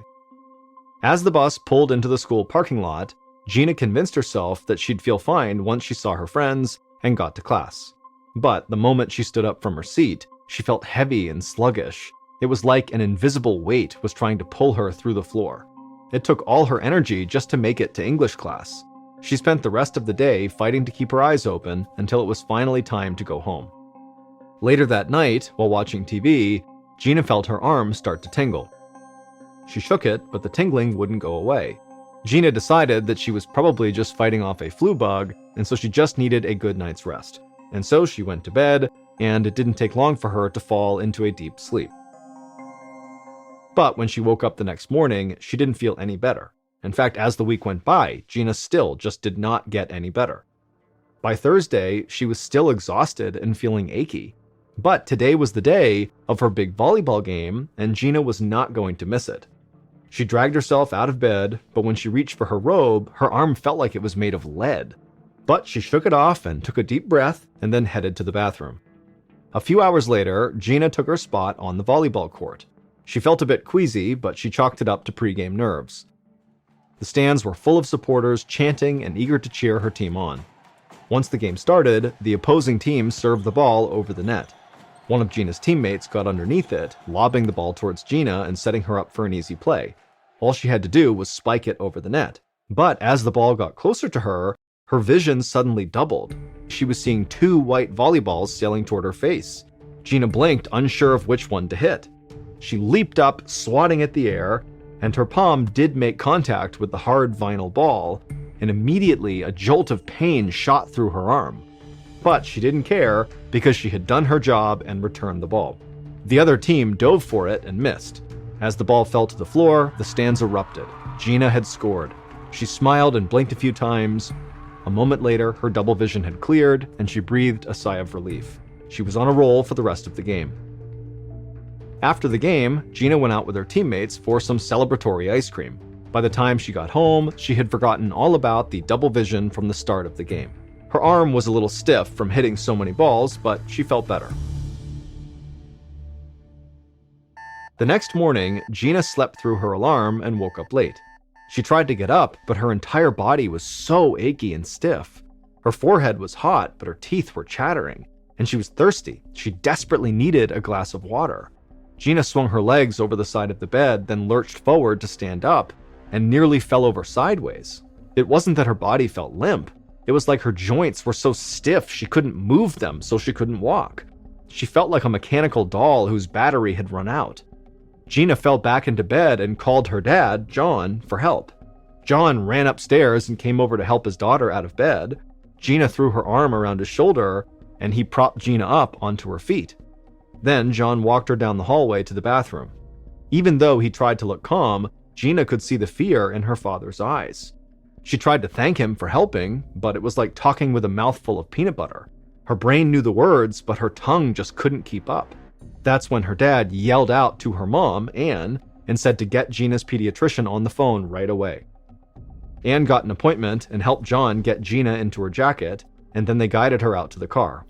A: As the bus pulled into the school parking lot, Gina convinced herself that she'd feel fine once she saw her friends and got to class. But the moment she stood up from her seat, she felt heavy and sluggish. It was like an invisible weight was trying to pull her through the floor. It took all her energy just to make it to English class. She spent the rest of the day fighting to keep her eyes open until it was finally time to go home. Later that night, while watching TV, Gina felt her arm start to tingle. She shook it, but the tingling wouldn't go away. Gina decided that she was probably just fighting off a flu bug, and so she just needed a good night's rest. And so she went to bed, and it didn't take long for her to fall into a deep sleep. But when she woke up the next morning, she didn't feel any better. In fact, as the week went by, Gina still just did not get any better. By Thursday, she was still exhausted and feeling achy. But today was the day of her big volleyball game, and Gina was not going to miss it. She dragged herself out of bed, but when she reached for her robe, her arm felt like it was made of lead. But she shook it off and took a deep breath and then headed to the bathroom. A few hours later, Gina took her spot on the volleyball court. She felt a bit queasy, but she chalked it up to pregame nerves. The stands were full of supporters chanting and eager to cheer her team on. Once the game started, the opposing team served the ball over the net. One of Gina's teammates got underneath it, lobbing the ball towards Gina and setting her up for an easy play. All she had to do was spike it over the net. But as the ball got closer to her, her vision suddenly doubled. She was seeing two white volleyballs sailing toward her face. Gina blinked, unsure of which one to hit. She leaped up, swatting at the air, and her palm did make contact with the hard vinyl ball, and immediately a jolt of pain shot through her arm. But she didn't care because she had done her job and returned the ball. The other team dove for it and missed. As the ball fell to the floor, the stands erupted. Gina had scored. She smiled and blinked a few times. A moment later, her double vision had cleared, and she breathed a sigh of relief. She was on a roll for the rest of the game. After the game, Gina went out with her teammates for some celebratory ice cream. By the time she got home, she had forgotten all about the double vision from the start of the game. Her arm was a little stiff from hitting so many balls, but she felt better. The next morning, Gina slept through her alarm and woke up late. She tried to get up, but her entire body was so achy and stiff. Her forehead was hot, but her teeth were chattering, and she was thirsty. She desperately needed a glass of water. Gina swung her legs over the side of the bed, then lurched forward to stand up, and nearly fell over sideways. It wasn't that her body felt limp. It was like her joints were so stiff she couldn't move them, so she couldn't walk. She felt like a mechanical doll whose battery had run out. Gina fell back into bed and called her dad, John, for help. John ran upstairs and came over to help his daughter out of bed. Gina threw her arm around his shoulder, and he propped Gina up onto her feet. Then John walked her down the hallway to the bathroom. Even though he tried to look calm, Gina could see the fear in her father's eyes. She tried to thank him for helping, but it was like talking with a mouthful of peanut butter. Her brain knew the words, but her tongue just couldn't keep up. That's when her dad yelled out to her mom, Anne, and said to get Gina's pediatrician on the phone right away. Anne got an appointment and helped John get Gina into her jacket, and then they guided her out to the car.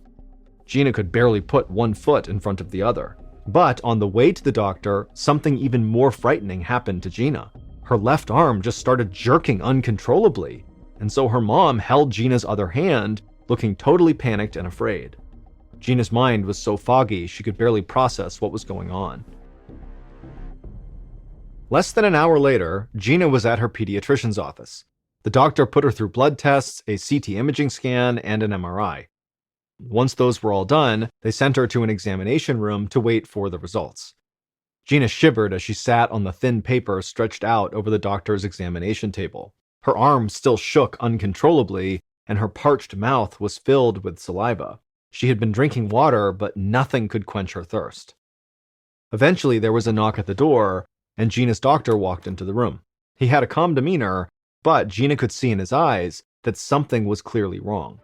A: Gina could barely put one foot in front of the other. But on the way to the doctor, something even more frightening happened to Gina. Her left arm just started jerking uncontrollably, and so her mom held Gina's other hand, looking totally panicked and afraid. Gina's mind was so foggy she could barely process what was going on. Less than an hour later, Gina was at her pediatrician's office. The doctor put her through blood tests, a CT imaging scan, and an MRI. Once those were all done, they sent her to an examination room to wait for the results. Gina shivered as she sat on the thin paper stretched out over the doctor's examination table. Her arm still shook uncontrollably, and her parched mouth was filled with saliva. She had been drinking water, but nothing could quench her thirst. Eventually, there was a knock at the door, and Gina's doctor walked into the room. He had a calm demeanor, but Gina could see in his eyes that something was clearly wrong.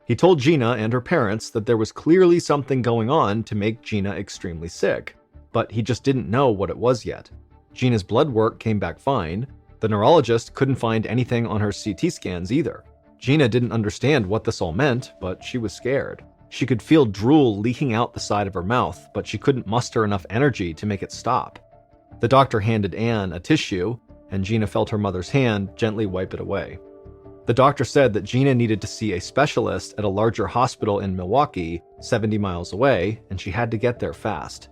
A: He told Gina and her parents that there was clearly something going on to make Gina extremely sick, but he just didn't know what it was yet. Gina's blood work came back fine. The neurologist couldn't find anything on her CT scans either. Gina didn't understand what this all meant, but she was scared. She could feel drool leaking out the side of her mouth, but she couldn't muster enough energy to make it stop. The doctor handed Anne a tissue, and Gina felt her mother's hand gently wipe it away. The doctor said that Gina needed to see a specialist at a larger hospital in Milwaukee, 70 miles away, and she had to get there fast.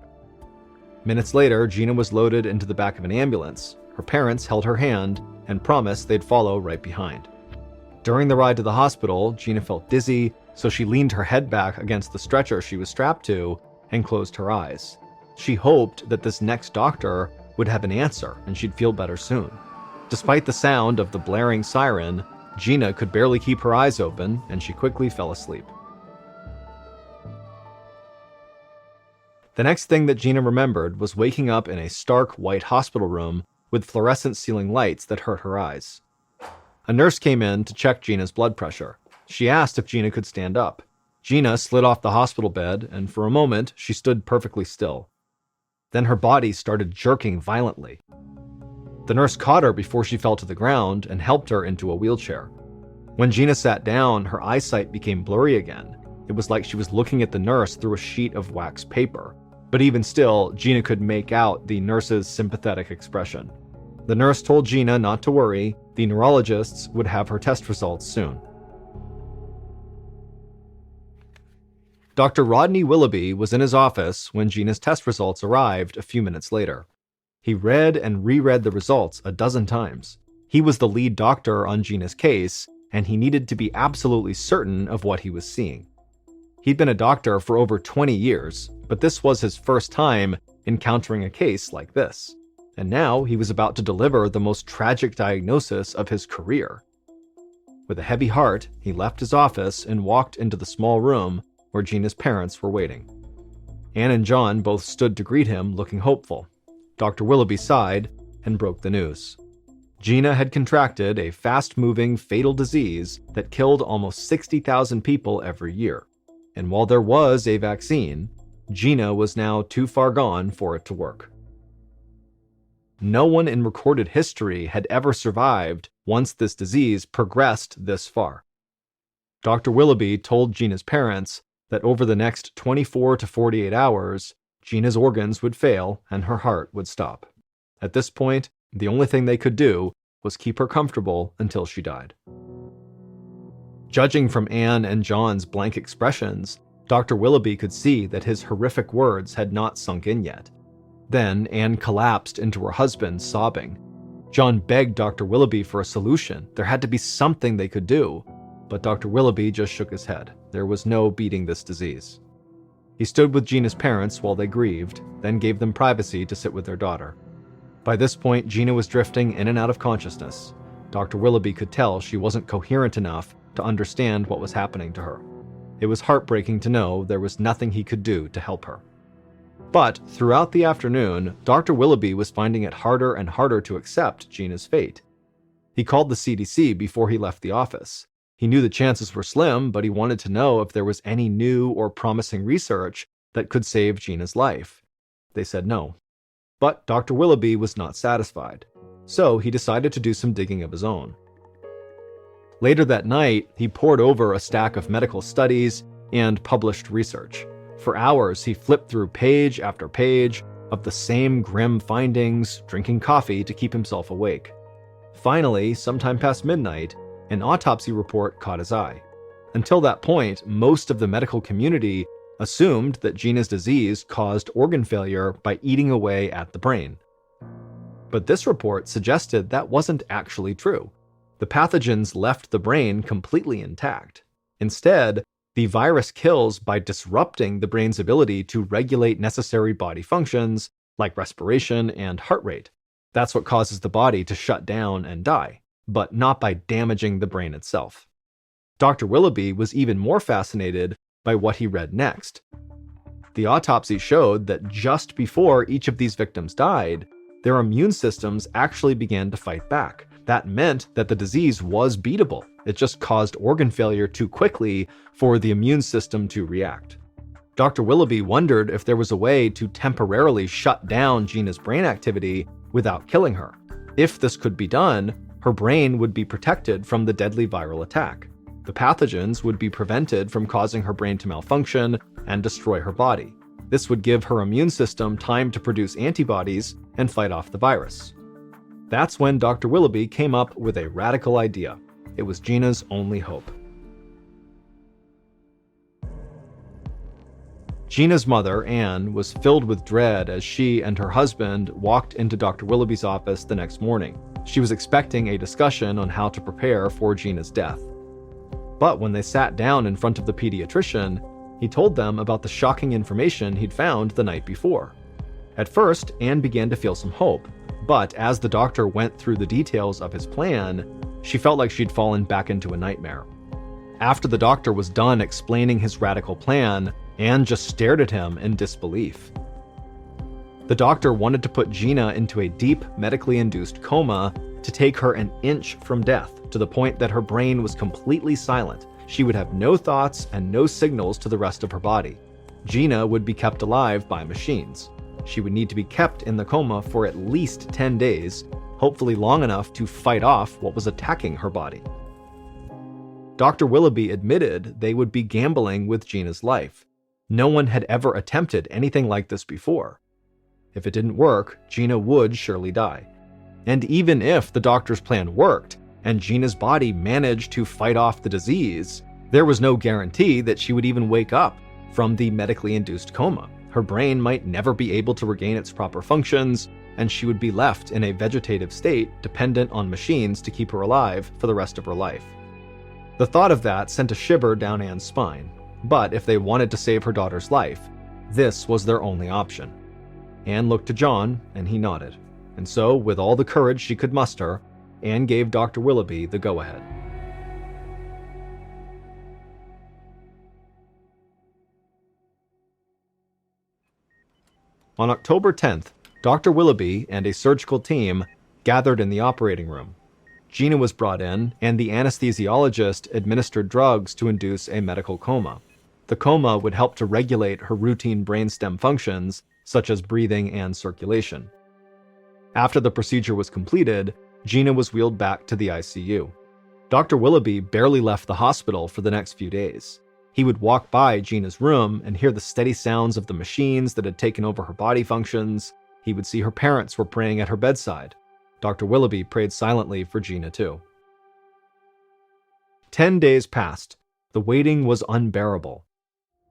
A: Minutes later, Gina was loaded into the back of an ambulance. Her parents held her hand and promised they'd follow right behind. During the ride to the hospital, Gina felt dizzy, so she leaned her head back against the stretcher she was strapped to and closed her eyes. She hoped that this next doctor would have an answer and she'd feel better soon. Despite the sound of the blaring siren, Gina could barely keep her eyes open, and she quickly fell asleep. The next thing that Gina remembered was waking up in a stark white hospital room with fluorescent ceiling lights that hurt her eyes. A nurse came in to check Gina's blood pressure. She asked if Gina could stand up. Gina slid off the hospital bed, and for a moment, she stood perfectly still. Then her body started jerking violently. The nurse caught her before she fell to the ground and helped her into a wheelchair. When Gina sat down, her eyesight became blurry again. It was like she was looking at the nurse through a sheet of wax paper. But even still, Gina could make out the nurse's sympathetic expression. The nurse told Gina not to worry. The neurologists would have her test results soon. Dr. Rodney Willoughby was in his office when Gina's test results arrived a few minutes later. He read and reread the results a dozen times. He was the lead doctor on Gina's case, and he needed to be absolutely certain of what he was seeing. He'd been a doctor for over 20 years, but this was his first time encountering a case like this. And now he was about to deliver the most tragic diagnosis of his career. With a heavy heart, he left his office and walked into the small room where Gina's parents were waiting. Anne and John both stood to greet him, looking hopeful. Dr. Willoughby sighed and broke the news. Gina had contracted a fast-moving, fatal disease that killed almost 60,000 people every year. And while there was a vaccine, Gina was now too far gone for it to work. No one in recorded history had ever survived once this disease progressed this far. Dr. Willoughby told Gina's parents that over the next 24 to 48 hours, Gina's organs would fail and her heart would stop. At this point, the only thing they could do was keep her comfortable until she died. Judging from Anne and John's blank expressions, Dr. Willoughby could see that his horrific words had not sunk in yet. Then Anne collapsed into her husband, sobbing. John begged Dr. Willoughby for a solution. There had to be something they could do. But Dr. Willoughby just shook his head. There was no beating this disease. He stood with Gina's parents while they grieved, then gave them privacy to sit with their daughter. By this point, Gina was drifting in and out of consciousness. Dr. Willoughby could tell she wasn't coherent enough to understand what was happening to her. It was heartbreaking to know there was nothing he could do to help her. But throughout the afternoon, Dr. Willoughby was finding it harder and harder to accept Gina's fate. He called the CDC before he left the office. He knew the chances were slim, but he wanted to know if there was any new or promising research that could save Gina's life. They said no. But Dr. Willoughby was not satisfied, so he decided to do some digging of his own. Later that night, he pored over a stack of medical studies and published research. For hours, he flipped through page after page of the same grim findings, drinking coffee to keep himself awake. Finally, sometime past midnight, an autopsy report caught his eye. Until that point, most of the medical community assumed that Gina's disease caused organ failure by eating away at the brain. But this report suggested that wasn't actually true. The pathogens left the brain completely intact. Instead, the virus kills by disrupting the brain's ability to regulate necessary body functions like respiration and heart rate. That's what causes the body to shut down and die, but not by damaging the brain itself. Dr. Willoughby was even more fascinated by what he read next. The autopsy showed that just before each of these victims died, their immune systems actually began to fight back. That meant that the disease was beatable. It just caused organ failure too quickly for the immune system to react. Dr. Willoughby wondered if there was a way to temporarily shut down Gina's brain activity without killing her. If this could be done, her brain would be protected from the deadly viral attack. The pathogens would be prevented from causing her brain to malfunction and destroy her body. This would give her immune system time to produce antibodies and fight off the virus. That's when Dr. Willoughby came up with a radical idea. It was Gina's only hope. Gina's mother, Anne, was filled with dread as she and her husband walked into Dr. Willoughby's office the next morning. She was expecting a discussion on how to prepare for Gina's death. But when they sat down in front of the pediatrician, he told them about the shocking information he'd found the night before. At first, Anne began to feel some hope, but as the doctor went through the details of his plan, she felt like she'd fallen back into a nightmare. After the doctor was done explaining his radical plan, Anne just stared at him in disbelief. The doctor wanted to put Gina into a deep, medically induced coma to take her an inch from death, to the point that her brain was completely silent. She would have no thoughts and no signals to the rest of her body. Gina would be kept alive by machines. She would need to be kept in the coma for at least 10 days, hopefully long enough to fight off what was attacking her body. Dr. Willoughby admitted they would be gambling with Gina's life. No one had ever attempted anything like this before. If it didn't work, Gina would surely die. And even if the doctor's plan worked, and Gina's body managed to fight off the disease, there was no guarantee that she would even wake up from the medically induced coma. Her brain might never be able to regain its proper functions, and she would be left in a vegetative state dependent on machines to keep her alive for the rest of her life. The thought of that sent a shiver down Anne's spine. But if they wanted to save her daughter's life, this was their only option. Anne looked to John, and he nodded. And so, with all the courage she could muster, Anne gave Dr. Willoughby the go-ahead. On October 10th, Dr. Willoughby and a surgical team gathered in the operating room. Gina was brought in, and the anesthesiologist administered drugs to induce a medical coma. The coma would help to regulate her routine brainstem functions, such as breathing and circulation. After the procedure was completed, Gina was wheeled back to the ICU. Dr. Willoughby barely left the hospital for the next few days. He would walk by Gina's room and hear the steady sounds of the machines that had taken over her body functions. He would see her parents were praying at her bedside. Dr. Willoughby prayed silently for Gina too. 10 days passed. The waiting was unbearable.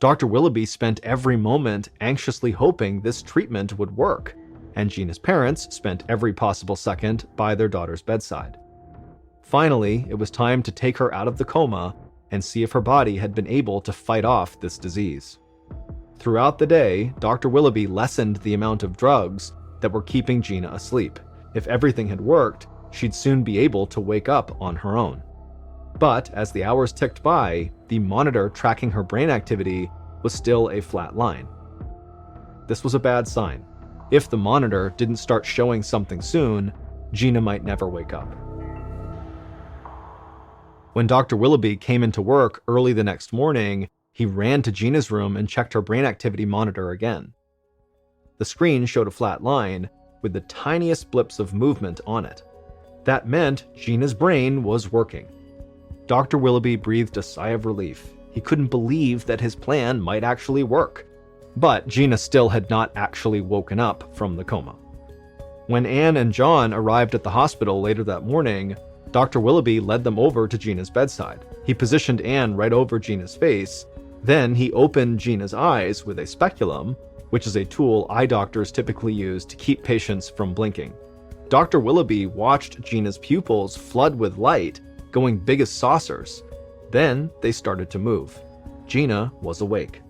A: Dr. Willoughby spent every moment anxiously hoping this treatment would work, and Gina's parents spent every possible second by their daughter's bedside. Finally, it was time to take her out of the coma and see if her body had been able to fight off this disease. Throughout the day, Dr. Willoughby lessened the amount of drugs that were keeping Gina asleep. If everything had worked, she'd soon be able to wake up on her own. But as the hours ticked by, the monitor tracking her brain activity was still a flat line. This was a bad sign. If the monitor didn't start showing something soon, Gina might never wake up. When Dr. Willoughby came into work early the next morning, he ran to Gina's room and checked her brain activity monitor again. The screen showed a flat line with the tiniest blips of movement on it. That meant Gina's brain was working. Dr. Willoughby breathed a sigh of relief. He couldn't believe that his plan might actually work. But Gina still had not actually woken up from the coma. When Anne and John arrived at the hospital later that morning, Dr. Willoughby led them over to Gina's bedside. He positioned Anne right over Gina's face. Then he opened Gina's eyes with a speculum, which is a tool eye doctors typically use to keep patients from blinking. Dr. Willoughby watched Gina's pupils flood with light, going big as saucers. Then they started to move. Gina was awake.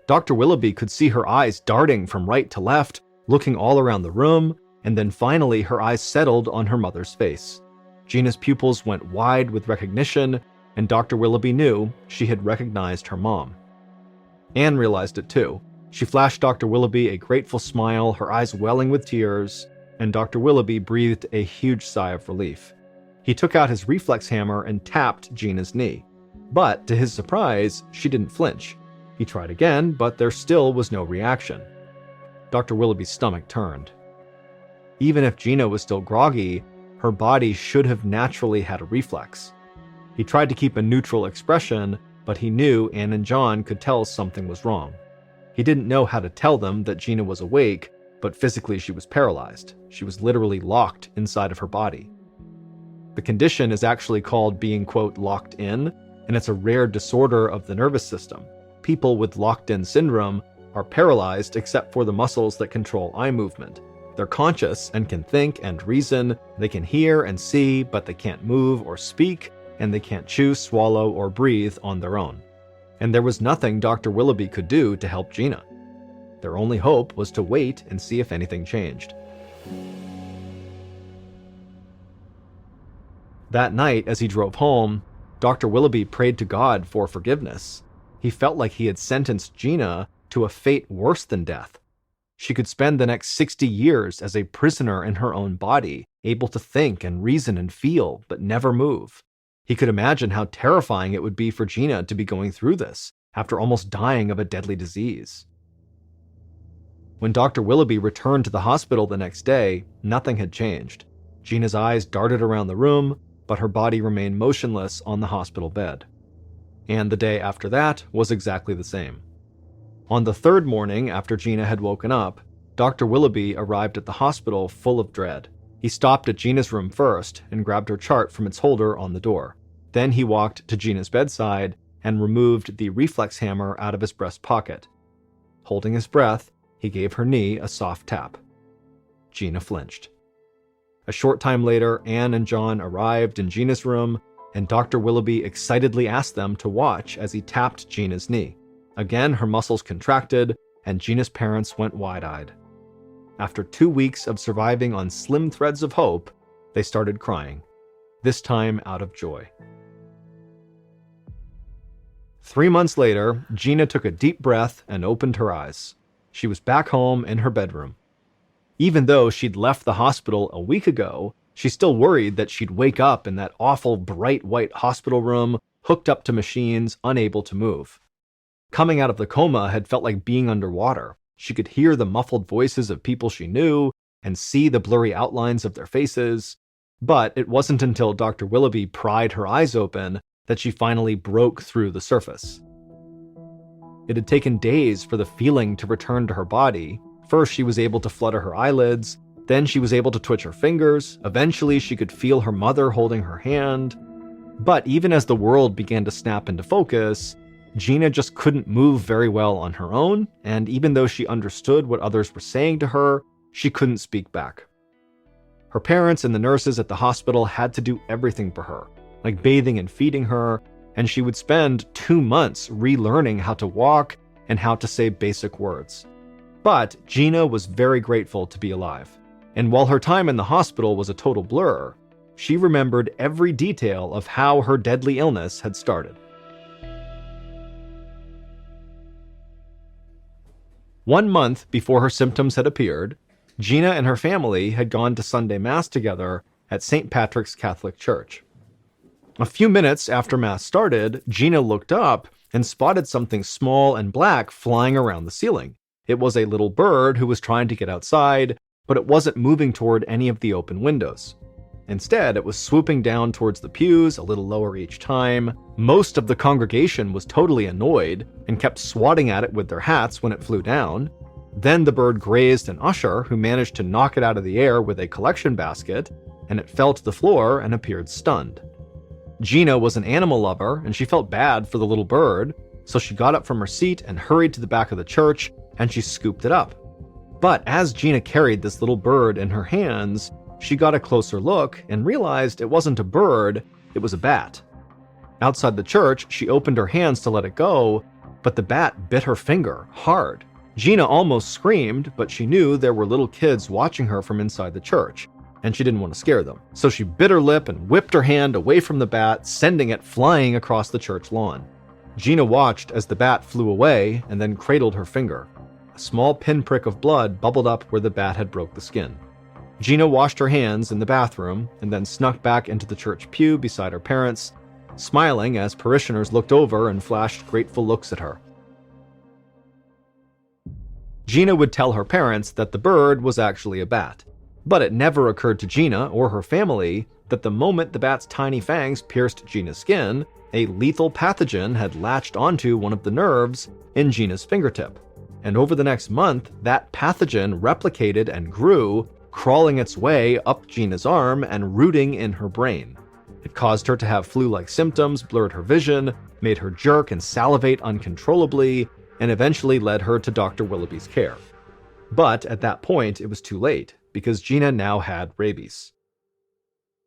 A: Dr. Willoughby could see her eyes darting from right to left, looking all around the room, and then finally her eyes settled on her mother's face. Gina's pupils went wide with recognition, and Dr. Willoughby knew she had recognized her mom. Anne realized it too. She flashed Dr. Willoughby a grateful smile, her eyes welling with tears, and Dr. Willoughby breathed a huge sigh of relief. He took out his reflex hammer and tapped Gina's knee. But to his surprise, she didn't flinch. He tried again, but there still was no reaction. Dr. Willoughby's stomach turned. Even if Gina was still groggy, her body should have naturally had a reflex. He tried to keep a neutral expression, but he knew Anne and John could tell something was wrong. He didn't know how to tell them that Gina was awake, but physically she was paralyzed. She was literally locked inside of her body. The condition is actually called being, quote, locked in, and it's a rare disorder of the nervous system. People with locked-in syndrome are paralyzed except for the muscles that control eye movement. They're conscious and can think and reason. They can hear and see, but they can't move or speak, and they can't chew, swallow, or breathe on their own. And there was nothing Dr. Willoughby could do to help Gina. Their only hope was to wait and see if anything changed. That night, as he drove home, Dr. Willoughby prayed to God for forgiveness. He felt like he had sentenced Gina to a fate worse than death. She could spend the next 60 years as a prisoner in her own body, able to think and reason and feel, but never move. He could imagine how terrifying it would be for Gina to be going through this, after almost dying of a deadly disease. When Dr. Willoughby returned to the hospital the next day, nothing had changed. Gina's eyes darted around the room, but her body remained motionless on the hospital bed. And the day after that was exactly the same. On the third morning after Gina had woken up, Dr. Willoughby arrived at the hospital full of dread. He stopped at Gina's room first and grabbed her chart from its holder on the door. Then he walked to Gina's bedside and removed the reflex hammer out of his breast pocket. Holding his breath, he gave her knee a soft tap. Gina flinched. A short time later, Anne and John arrived in Gina's room, and Dr. Willoughby excitedly asked them to watch as he tapped Gina's knee. Again, her muscles contracted, and Gina's parents went wide-eyed. After 2 weeks of surviving on slim threads of hope, they started crying, this time out of joy. 3 months later, Gina took a deep breath and opened her eyes. She was back home in her bedroom. Even though she'd left the hospital a week ago, she still worried that she'd wake up in that awful bright white hospital room, hooked up to machines, unable to move. Coming out of the coma had felt like being underwater. She could hear the muffled voices of people she knew and see the blurry outlines of their faces. But it wasn't until Dr. Willoughby pried her eyes open that she finally broke through the surface. It had taken days for the feeling to return to her body. First, she was able to flutter her eyelids. Then she was able to twitch her fingers. Eventually, she could feel her mother holding her hand. But even as the world began to snap into focus, Gina just couldn't move very well on her own, and even though she understood what others were saying to her, she couldn't speak back. Her parents and the nurses at the hospital had to do everything for her, like bathing and feeding her, and she would spend 2 months relearning how to walk and how to say basic words. But Gina was very grateful to be alive, and while her time in the hospital was a total blur, she remembered every detail of how her deadly illness had started. 1 month before her symptoms had appeared, Gina and her family had gone to Sunday Mass together at St. Patrick's Catholic Church. A few minutes after Mass started, Gina looked up and spotted something small and black flying around the ceiling. It was a little bird who was trying to get outside, but it wasn't moving toward any of the open windows. Instead, it was swooping down towards the pews, a little lower each time. Most of the congregation was totally annoyed and kept swatting at it with their hats when it flew down. Then the bird grazed an usher who managed to knock it out of the air with a collection basket, and it fell to the floor and appeared stunned. Gina was an animal lover, and she felt bad for the little bird, so she got up from her seat and hurried to the back of the church, and she scooped it up. But as Gina carried this little bird in her hands, she got a closer look and realized it wasn't a bird, it was a bat. Outside the church, she opened her hands to let it go, but the bat bit her finger hard. Gina almost screamed, but she knew there were little kids watching her from inside the church, and she didn't want to scare them. So she bit her lip and whipped her hand away from the bat, sending it flying across the church lawn. Gina watched as the bat flew away and then cradled her finger. A small pinprick of blood bubbled up where the bat had broke the skin. Gina washed her hands in the bathroom and then snuck back into the church pew beside her parents, smiling as parishioners looked over and flashed grateful looks at her. Gina would tell her parents that the bird was actually a bat. But it never occurred to Gina or her family that the moment the bat's tiny fangs pierced Gina's skin, a lethal pathogen had latched onto one of the nerves in Gina's fingertip. And over the next month, that pathogen replicated and grew, crawling its way up Gina's arm and rooting in her brain. It caused her to have flu-like symptoms, blurred her vision, made her jerk and salivate uncontrollably, and eventually led her to Dr. Willoughby's care. But at that point, it was too late, because Gina now had rabies.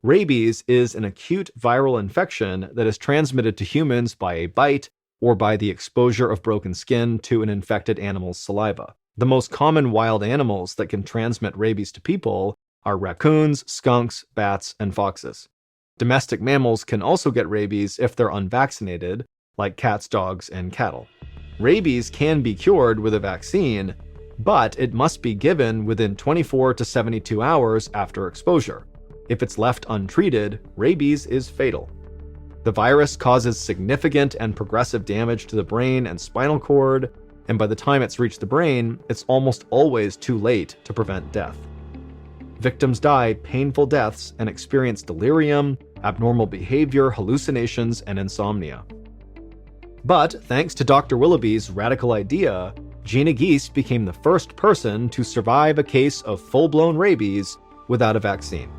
A: Rabies is an acute viral infection that is transmitted to humans by a bite or by the exposure of broken skin to an infected animal's saliva. The most common wild animals that can transmit rabies to people are raccoons, skunks, bats, and foxes. Domestic mammals can also get rabies if they're unvaccinated, like cats, dogs, and cattle. Rabies can be cured with a vaccine, but it must be given within 24 to 72 hours after exposure. If it's left untreated, rabies is fatal. The virus causes significant and progressive damage to the brain and spinal cord, and by the time it's reached the brain, it's almost always too late to prevent death. Victims die painful deaths and experience delirium, abnormal behavior, hallucinations, and insomnia. But thanks to Dr. Willoughby's radical idea, Gina Geese became the first person to survive a case of full-blown rabies without a vaccine.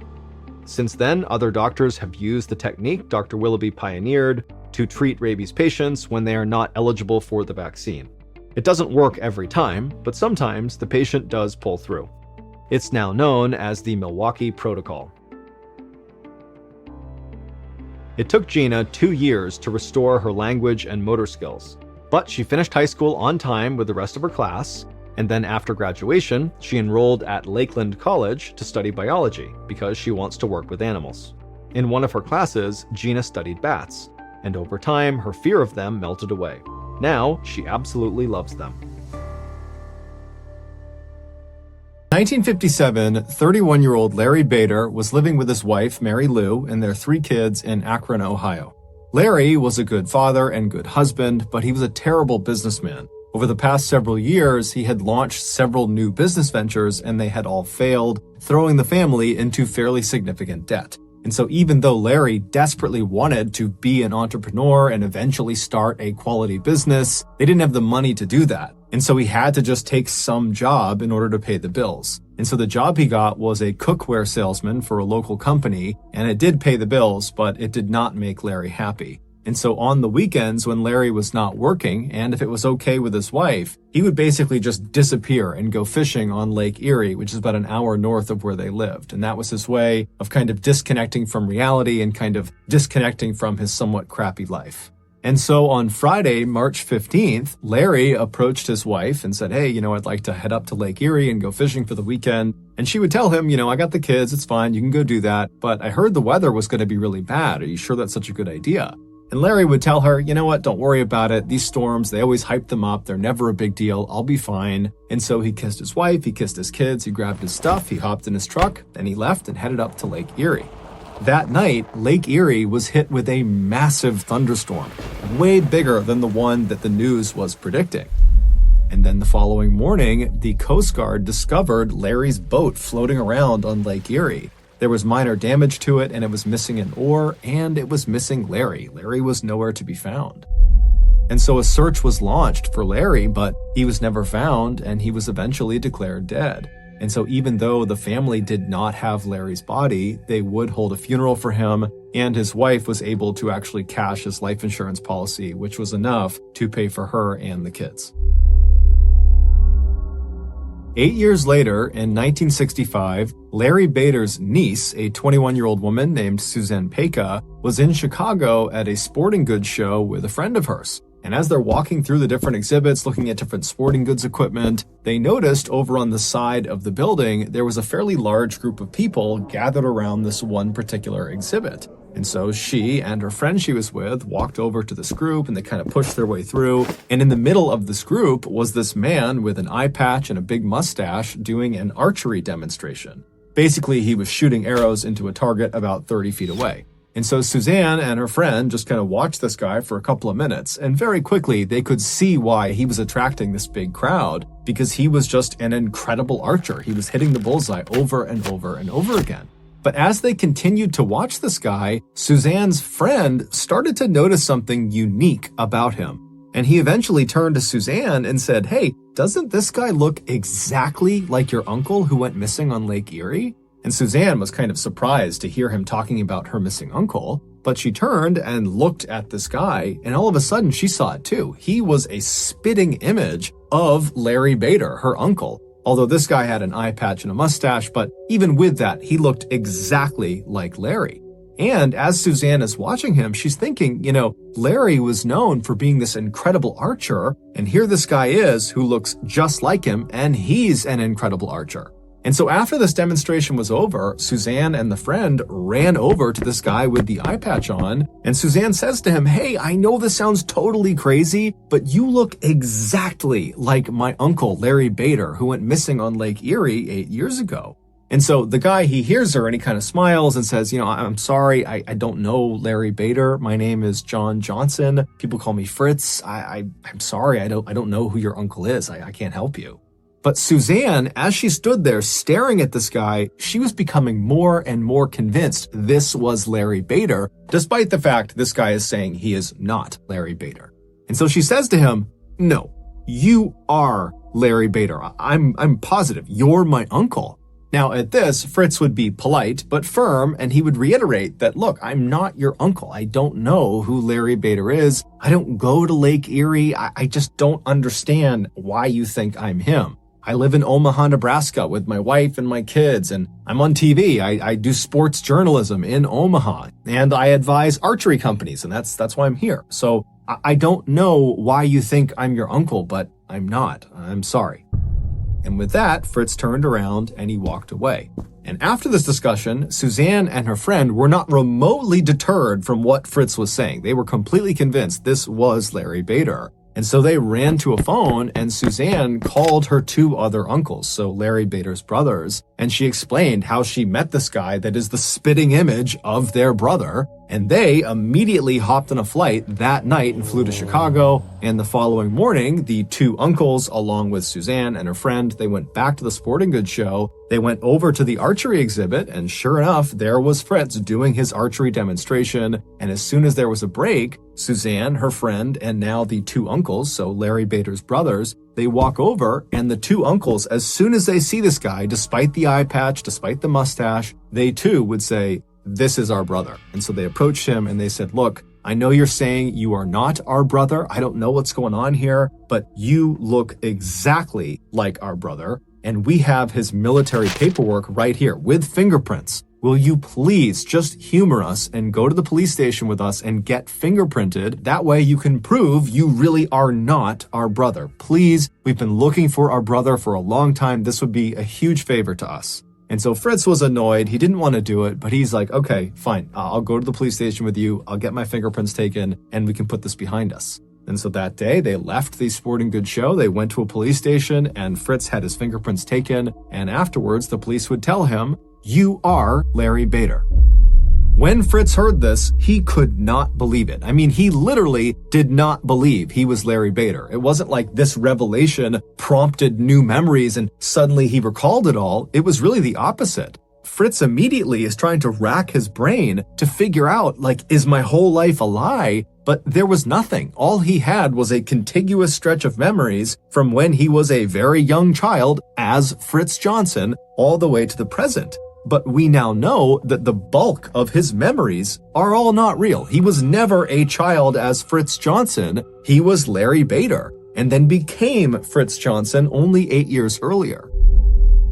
A: Since then, other doctors have used the technique Dr. Willoughby pioneered to treat rabies patients when they are not eligible for the vaccine. It doesn't work every time, but sometimes the patient does pull through. It's now known as the Milwaukee Protocol. It took Gina 2 years to restore her language and motor skills, but she finished high school on time with the rest of her class, and then after graduation, she enrolled at Lakeland College to study biology because she wants to work with animals. In one of her classes, Gina studied bats, and over time, her fear of them melted away. Now, she absolutely loves them.
B: In 1957, 31-year-old Larry Bader was living with his wife, Mary Lou, and their 3 kids in Akron, Ohio. Larry was a good father and good husband, but he was a terrible businessman. Over the past several years, he had launched several new business ventures, and they had all failed, throwing the family into fairly significant debt. And so even though Larry desperately wanted to be an entrepreneur and eventually start a quality business, they didn't have the money to do that. And so he had to just take some job in order to pay the bills. And so the job he got was a cookware salesman for a local company, and it did pay the bills, but it did not make Larry happy. And so on the weekends when Larry was not working, and if it was okay with his wife, he would basically just disappear and go fishing on Lake Erie, which is about an hour north of where they lived. And that was his way of kind of disconnecting from reality and kind of disconnecting from his somewhat crappy life. And so on Friday, March 15th, Larry approached his wife and said, hey, I'd like to head up to Lake Erie and go fishing for the weekend. And she would tell him, I got the kids, it's fine, you can go do that. But I heard the weather was going to be really bad. Are you sure that's such a good idea? And Larry would tell her, you know what, don't worry about it. These storms, they always hype them up. They're never a big deal. I'll be fine. And so he kissed his wife, he kissed his kids, he grabbed his stuff, he hopped in his truck, and he left and headed up to Lake Erie. That night, Lake Erie was hit with a massive thunderstorm, way bigger than the one that the news was predicting. And then the following morning, the Coast Guard discovered Larry's boat floating around on Lake Erie. There was minor damage to it, and it was missing an oar, and it was missing Larry. Larry was nowhere to be found. And so a search was launched for Larry, but he was never found, and he was eventually declared dead. And so even though the family did not have Larry's body, they would hold a funeral for him, and his wife was able to actually cash his life insurance policy, which was enough to pay for her and the kids. 8 years later, in 1965, Larry Bader's niece, a 21-year-old woman named Suzanne Peka, was in Chicago at a sporting goods show with a friend of hers. And as they're walking through the different exhibits, looking at different sporting goods equipment, they noticed over on the side of the building, there was a fairly large group of people gathered around this one particular exhibit. And so she and her friend she was with walked over to this group, and they kind of pushed their way through. And in the middle of this group was this man with an eye patch and a big mustache doing an archery demonstration. Basically, he was shooting arrows into a target about 30 feet away. And so Suzanne and her friend just kind of watched this guy for a couple of minutes, and very quickly they could see why he was attracting this big crowd, because he was just an incredible archer. He was hitting the bullseye over and over and over again. But as they continued to watch this guy, Suzanne's friend started to notice something unique about him. And he eventually turned to Suzanne and said, "Hey, doesn't this guy look exactly like your uncle who went missing on Lake Erie?" And Suzanne was kind of surprised to hear him talking about her missing uncle, but she turned and looked at this guy, and all of a sudden she saw it too. He was a spitting image of Larry Bader, her uncle. Although this guy had an eye patch and a mustache, but even with that, he looked exactly like Larry. And as Suzanne is watching him, she's thinking, Larry was known for being this incredible archer, and here this guy is who looks just like him, and he's an incredible archer. And so after this demonstration was over, Suzanne and the friend ran over to this guy with the eye patch on, and Suzanne says to him, "Hey, I know this sounds totally crazy, but you look exactly like my uncle, Larry Bader, who went missing on Lake Erie 8 years ago." And so the guy, he hears her and he kind of smiles and says, "I'm sorry, I don't know Larry Bader. My name is John Johnson. People call me Fritz. I'm sorry, I don't know who your uncle is. I can't help you." But Suzanne, as she stood there staring at this guy, she was becoming more and more convinced this was Larry Bader, despite the fact this guy is saying he is not Larry Bader. And so she says to him, "No, you are Larry Bader. I'm positive you're my uncle." Now at this, Fritz would be polite but firm, and he would reiterate that, "Look, I'm not your uncle. I don't know who Larry Bader is. I don't go to Lake Erie. I just don't understand why you think I'm him. I live in Omaha, Nebraska with my wife and my kids, and I'm on TV. I do sports journalism in Omaha, and I advise archery companies, and that's why I'm here. So I don't know why you think I'm your uncle, but I'm not. I'm sorry." And with that, Fritz turned around and he walked away. And after this discussion, Suzanne and her friend were not remotely deterred from what Fritz was saying. They were completely convinced this was Larry Bader. And so they ran to a phone, and Suzanne called her two other uncles, so Larry Bader's brothers, and she explained how she met this guy that is the spitting image of their brother, and they immediately hopped on a flight that night and flew to Chicago, and the following morning, the two uncles, along with Suzanne and her friend, they went back to the sporting goods show. They went over to the archery exhibit, and sure enough, there was Fritz doing his archery demonstration, and as soon as there was a break, Suzanne, her friend, and now the two uncles, so Larry Bader's brothers, they walk over, and the two uncles, as soon as they see this guy, despite the eye patch, despite the mustache, they too would say, "This is our brother." And so they approached him and they said, "Look, I know you're saying you are not our brother. I don't know what's going on here, but you look exactly like our brother, and we have his military paperwork right here with fingerprints. Will you please just humor us and go to the police station with us and get fingerprinted? That way you can prove you really are not our brother. Please, we've been looking for our brother for a long time. This would be a huge favor to us." And so Fritz was annoyed. He didn't want to do it, but he's like, "Okay, fine. I'll go to the police station with you. I'll get my fingerprints taken, and we can put this behind us." And so that day, they left the sporting goods show, they went to a police station, and Fritz had his fingerprints taken, and afterwards, the police would tell him, "You are Larry Bader." When Fritz heard this, he could not believe it. I mean, he literally did not believe he was Larry Bader. It wasn't like this revelation prompted new memories and suddenly he recalled it all. It was really the opposite. Fritz immediately is trying to rack his brain to figure out, is my whole life a lie? But there was nothing. All he had was a contiguous stretch of memories from when he was a very young child as Fritz Johnson all the way to the present. But we now know that the bulk of his memories are all not real. He was never a child as Fritz Johnson. He was Larry Bader, and then became Fritz Johnson only 8 years earlier.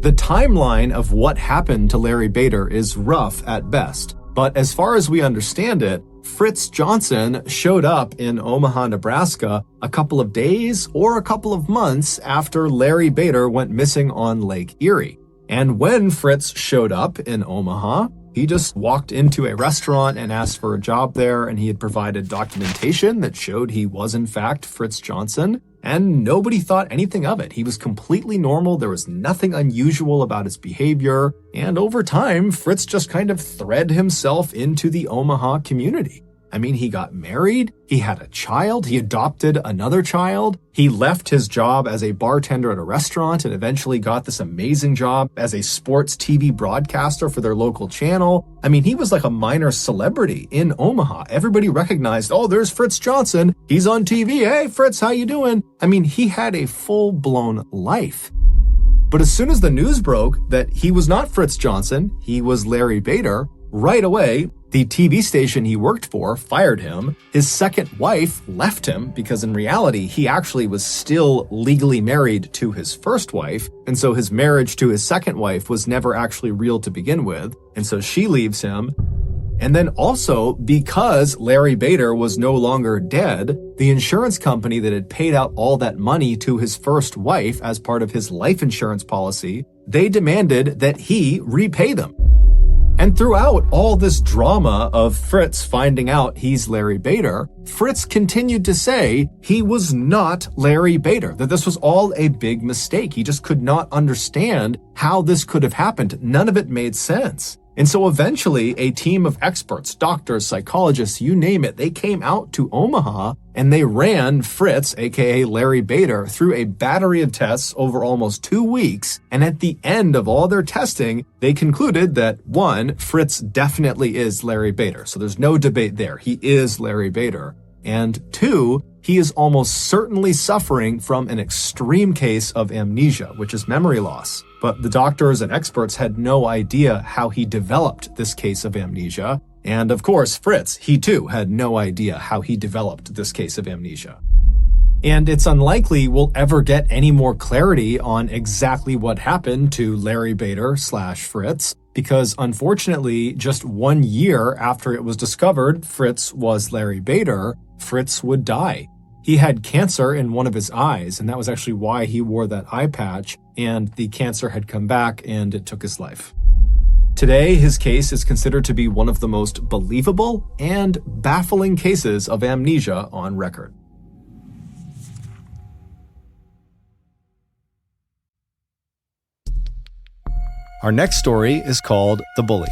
B: The timeline of what happened to Larry Bader is rough at best, but as far as we understand it, Fritz Johnson showed up in Omaha, Nebraska a couple of days or a couple of months after Larry Bader went missing on Lake Erie. And when Fritz showed up in Omaha, He just walked into a restaurant and asked for a job there, and he had provided documentation that showed he was in fact Fritz Johnson, and nobody thought anything of it. He was completely normal. There was nothing unusual about his behavior, and over time, Fritz just kind of thread himself into the Omaha community. I mean, he got married, he had a child, he adopted another child, he left his job as a bartender at a restaurant and eventually got this amazing job as a sports TV broadcaster for their local channel. I mean, he was like a minor celebrity in Omaha. Everybody recognized, oh, there's Fritz Johnson, he's on TV, hey Fritz, how you doing? I mean, he had a full-blown life. But as soon as the news broke that he was not Fritz Johnson, he was Larry Bader, right away, the TV station he worked for fired him. His second wife left him because in reality, he actually was still legally married to his first wife. And so his marriage to his second wife was never actually real to begin with. And so she leaves him. And then also, because Larry Bader was no longer dead, the insurance company that had paid out all that money to his first wife as part of his life insurance policy, they demanded that he repay them. And throughout all this drama of Fritz finding out he's Larry Bader, Fritz continued to say he was not Larry Bader, that this was all a big mistake. He just could not understand how this could have happened. None of it made sense. And so eventually a team of experts, doctors, psychologists, you name it, they came out to Omaha and they ran Fritz, aka Larry Bader, through a battery of tests over almost 2 weeks. And at the end of all their testing, they concluded that 1, Fritz definitely is Larry Bader. So there's no debate there. He is Larry Bader. And 2, he is almost certainly suffering from an extreme case of amnesia, which is memory loss. But the doctors and experts had no idea how he developed this case of amnesia. And of course, Fritz, he too had no idea how he developed this case of amnesia. And it's unlikely we'll ever get any more clarity on exactly what happened to Larry Bader / Fritz, because unfortunately, just 1 year after it was discovered Fritz was Larry Bader, Fritz would die. He had cancer in one of his eyes, and that was actually why he wore that eye patch, and the cancer had come back and it took his life. Today, his case is considered to be one of the most believable and baffling cases of amnesia on record. Our next story is called The Bully.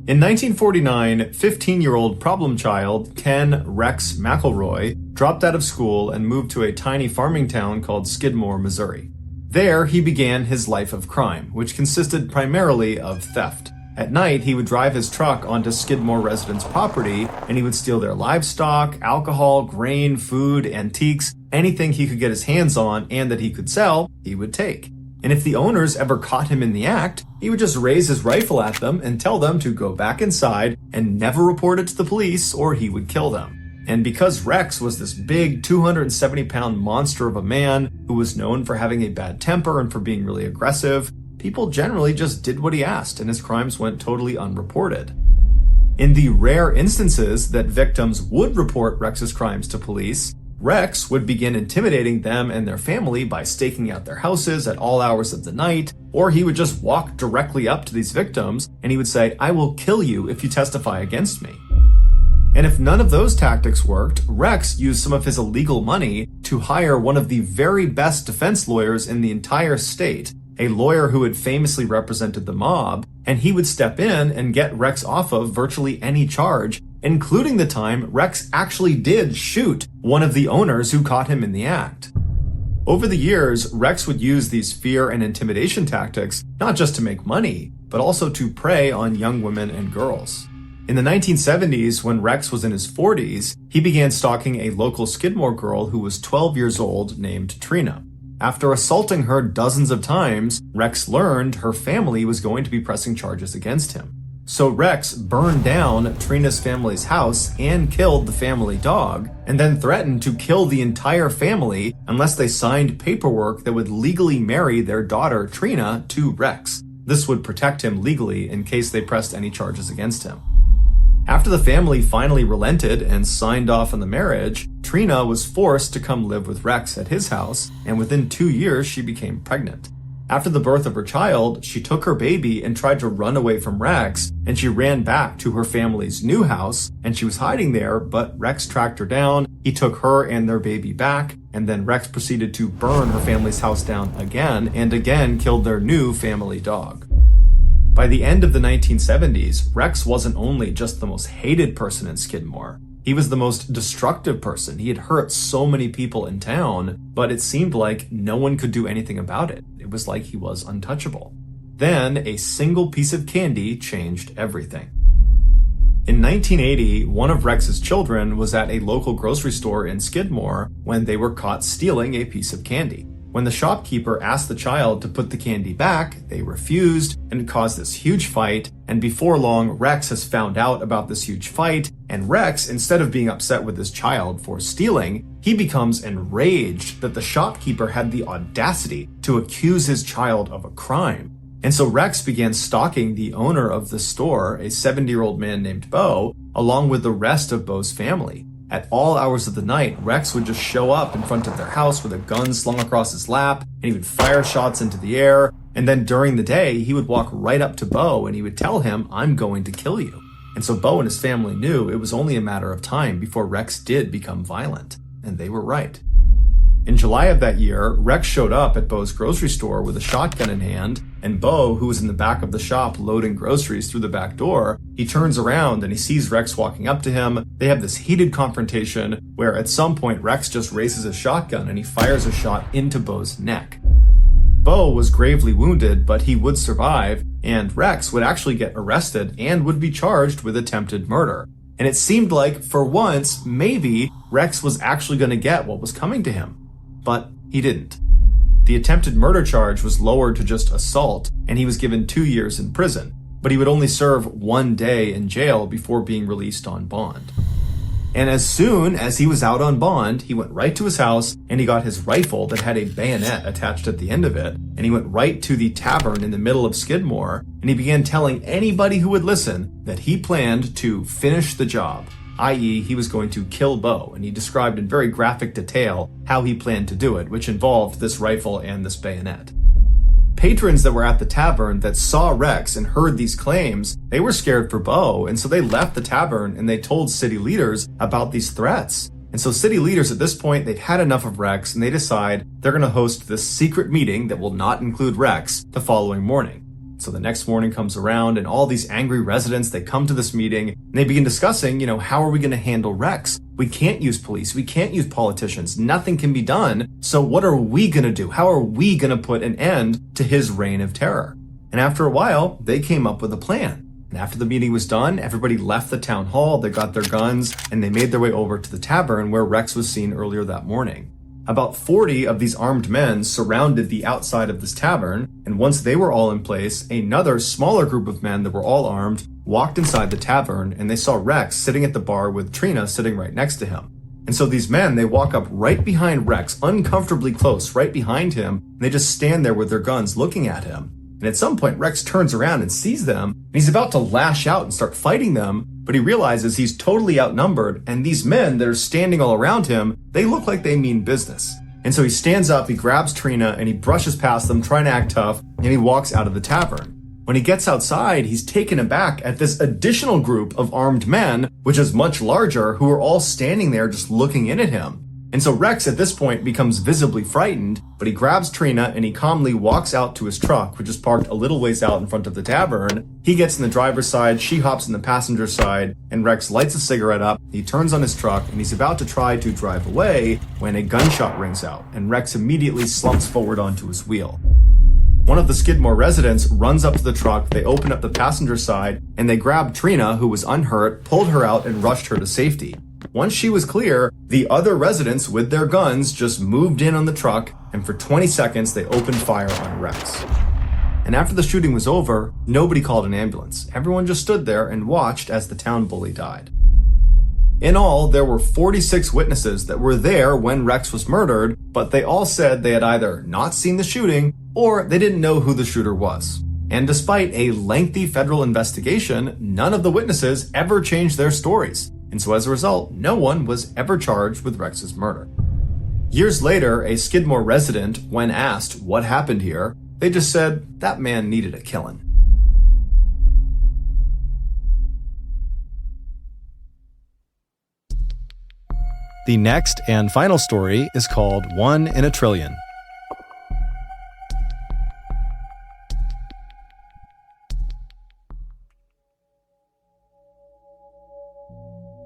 B: In 1949, 15-year-old problem child Ken Rex McElroy dropped out of school and moved to a tiny farming town called Skidmore, Missouri. There, he began his life of crime, which consisted primarily of theft. At night, he would drive his truck onto Skidmore residents' property, and he would steal their livestock, alcohol, grain, food, antiques, anything he could get his hands on and that he could sell, he would take. And if the owners ever caught him in the act, he would just raise his rifle at them and tell them to go back inside and never report it to the police or he would kill them. And because Rex was this big 270-pound monster of a man who was known for having a bad temper and for being really aggressive, people generally just did what he asked and his crimes went totally unreported. In the rare instances that victims would report Rex's crimes to police, Rex would begin intimidating them and their family by staking out their houses at all hours of the night, or he would just walk directly up to these victims and he would say, "I will kill you if you testify against me." And if none of those tactics worked, Rex used some of his illegal money to hire one of the very best defense lawyers in the entire state, a lawyer who had famously represented the mob, and he would step in and get Rex off of virtually any charge, including the time Rex actually did shoot one of the owners who caught him in the act. Over the years, Rex would use these fear and intimidation tactics not just to make money, but also to prey on young women and girls. In the 1970s, when Rex was in his 40s, he began stalking a local Skidmore girl who was 12 years old named Trina. After assaulting her dozens of times, Rex learned her family was going to be pressing charges against him. So Rex burned down Trina's family's house and killed the family dog, and then threatened to kill the entire family unless they signed paperwork that would legally marry their daughter Trina to Rex. This would protect him legally in case they pressed any charges against him.
A: After the family finally relented and signed off on the marriage, Trina was forced to come live with Rex at his house, and within 2 years she became pregnant. After the birth of her child, she took her baby and tried to run away from Rex, and she ran back to her family's new house, and she was hiding there, but Rex tracked her down. He took her and their baby back, and then Rex proceeded to burn her family's house down again, and again killed their new family dog. By the end of the 1970s, Rex wasn't only just the most hated person in Skidmore. He was the most destructive person. He had hurt so many people in town, but it seemed like no one could do anything about it. It was like he was untouchable. Then, a single piece of candy changed everything. In 1980, one of Rex's children was at a local grocery store in Skidmore when they were caught stealing a piece of candy. When the shopkeeper asked the child to put the candy back, they refused, and it caused this huge fight. And before long, Rex has found out about this huge fight, and Rex, instead of being upset with his child for stealing, he becomes enraged that the shopkeeper had the audacity to accuse his child of a crime. And so Rex began stalking the owner of the store, a 70-year-old man named Bo, along with the rest of Bo's family. At all hours of the night, Rex would just show up in front of their house with a gun slung across his lap, and he would fire shots into the air. And then during the day, he would walk right up to Bo and he would tell him, "I'm going to kill you." And so Bo and his family knew it was only a matter of time before Rex did become violent. And they were right. In July of that year, Rex showed up at Bo's grocery store with a shotgun in hand, and Bo, who was in the back of the shop loading groceries through the back door, he turns around and he sees Rex walking up to him. They have this heated confrontation where at some point Rex just raises his shotgun and he fires a shot into Bo's neck. Bo was gravely wounded, but he would survive, and Rex would actually get arrested and would be charged with attempted murder. And it seemed like, for once, maybe Rex was actually going to get what was coming to him. But he didn't. The attempted murder charge was lowered to just assault, and he was given 2 years in prison, but he would only serve 1 day in jail before being released on bond. And as soon as he was out on bond, he went right to his house and he got his rifle that had a bayonet attached at the end of it, and he went right to the tavern in the middle of Skidmore, and he began telling anybody who would listen that he planned to finish the job. I.e., he was going to kill Bo, and he described in very graphic detail how he planned to do it, which involved this rifle and this bayonet. Patrons that were at the tavern that saw Rex and heard these claims, they were scared for Bo, and so they left the tavern and they told city leaders about these threats. And so city leaders at this point, they've had enough of Rex, and they decide they're going to host this secret meeting that will not include Rex the following morning. So the next morning comes around and all these angry residents, they come to this meeting and they begin discussing, how are we going to handle Rex? We can't use police. We can't use politicians. Nothing can be done. So what are we going to do? How are we going to put an end to his reign of terror? And after a while, they came up with a plan. And after the meeting was done, everybody left the town hall, they got their guns, and they made their way over to the tavern where Rex was seen earlier that morning. About 40 of these armed men surrounded the outside of this tavern, and once they were all in place, another smaller group of men that were all armed walked inside the tavern, and they saw Rex sitting at the bar with Trina sitting right next to him. And so these men, they walk up right behind Rex, uncomfortably close, right behind him, and they just stand there with their guns looking at him. And at some point, Rex turns around and sees them, and he's about to lash out and start fighting them, but he realizes he's totally outnumbered, and these men that are standing all around him, they look like they mean business. And so he stands up, he grabs Trina, and he brushes past them, trying to act tough, and he walks out of the tavern. When he gets outside, he's taken aback at this additional group of armed men, which is much larger, who are all standing there just looking in at him. And so Rex at this point becomes visibly frightened, but he grabs Trina and he calmly walks out to his truck, which is parked a little ways out in front of the tavern. He gets in the driver's side, she hops in the passenger side, and Rex lights a cigarette up, he turns on his truck, and he's about to try to drive away when a gunshot rings out, and Rex immediately slumps forward onto his wheel. One of the Skidmore residents runs up to the truck, they open up the passenger side, and they grab Trina, who was unhurt, pulled her out, and rushed her to safety. Once she was clear, the other residents with their guns just moved in on the truck, and for 20 seconds they opened fire on Rex. And after the shooting was over, nobody called an ambulance. Everyone just stood there and watched as the town bully died. In all, there were 46 witnesses that were there when Rex was murdered, but they all said they had either not seen the shooting or they didn't know who the shooter was.
B: And despite a lengthy federal investigation, none of the witnesses ever changed their stories. And so as a result, no one was ever charged with Rex's murder. Years later, a Skidmore resident, when asked what happened here, they just said that man needed a killing.
A: The next and final story is called 1 in a Trillion.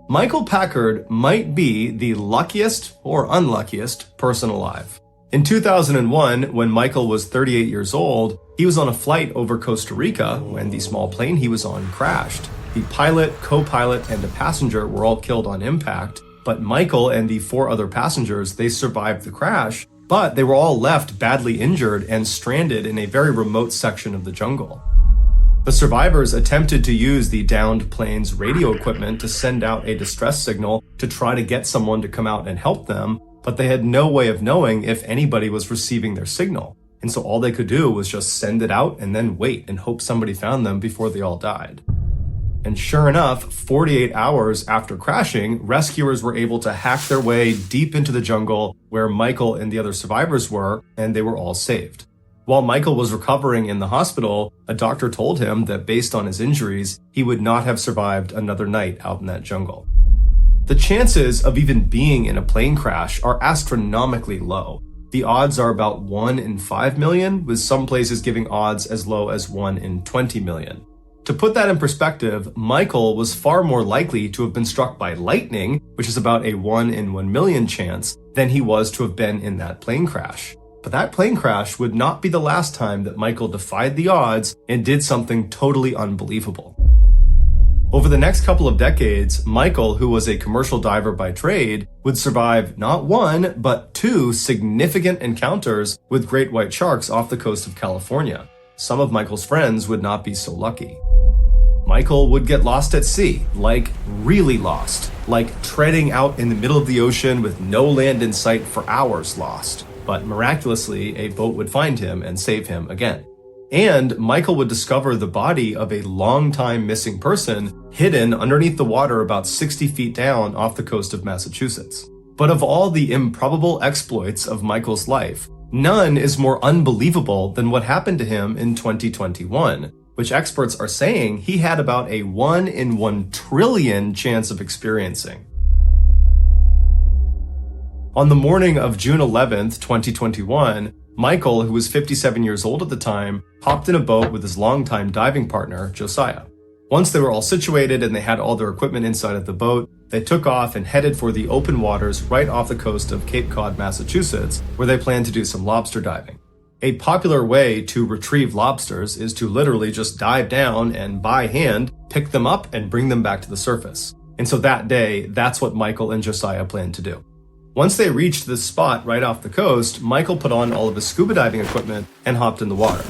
B: Michael Packard might be the luckiest or unluckiest person alive. In 2001, when Michael was 38 years old, he was on a flight over Costa Rica when the small plane he was on crashed. The pilot, co-pilot, and the passenger were all killed on impact, but Michael and the 4 other passengers, they survived the crash, but they were all left badly injured and stranded in a very remote section of the jungle. The survivors attempted to use the downed plane's radio equipment to send out a distress signal to try to get someone to come out and help them, but they had no way of knowing if anybody was receiving their signal. And so all they could do was just send it out and then wait and hope somebody found them before they all died. And sure enough, 48 hours after crashing, rescuers were able to hack their way deep into the jungle where Michael and the other survivors were, and they were all saved. While Michael was recovering in the hospital, a doctor told him that based on his injuries, he would not have survived another night out in that jungle. The chances of even being in a plane crash are astronomically low. The odds are about 1 in 5 million, with some places giving odds as low as 1 in 20 million. To put that in perspective, Michael was far more likely to have been struck by lightning, which is about a 1 in 1 million chance, than he was to have been in that plane crash. But that plane crash would not be the last time that Michael defied the odds and did something totally unbelievable. Over the next couple of decades, Michael, who was a commercial diver by trade, would survive not 1, but 2 significant encounters with great white sharks off the coast of California. Some of Michael's friends would not be so lucky. Michael would get lost at sea, like really lost, like treading out in the middle of the ocean with no land in sight for hours lost. But miraculously, a boat would find him and save him again. And Michael would discover the body of a long-time missing person hidden underneath the water about 60 feet down off the coast of Massachusetts. But of all the improbable exploits of Michael's life, none is more unbelievable than what happened to him in 2021, which experts are saying he had about a 1 in 1 trillion chance of experiencing. On the morning of June 11th, 2021, Michael, who was 57 years old at the time, hopped in a boat with his longtime diving partner, Josiah. Once they were all situated and they had all their equipment inside of the boat, they took off and headed for the open waters right off the coast of Cape Cod, Massachusetts, where they planned to do some lobster diving. A popular way to retrieve lobsters is to literally just dive down and by hand pick them up and bring them back to the surface. And so that day, that's what Michael and Josiah planned to do. Once they reached this spot right off the coast, Michael put on all of his scuba diving equipment and hopped in the water.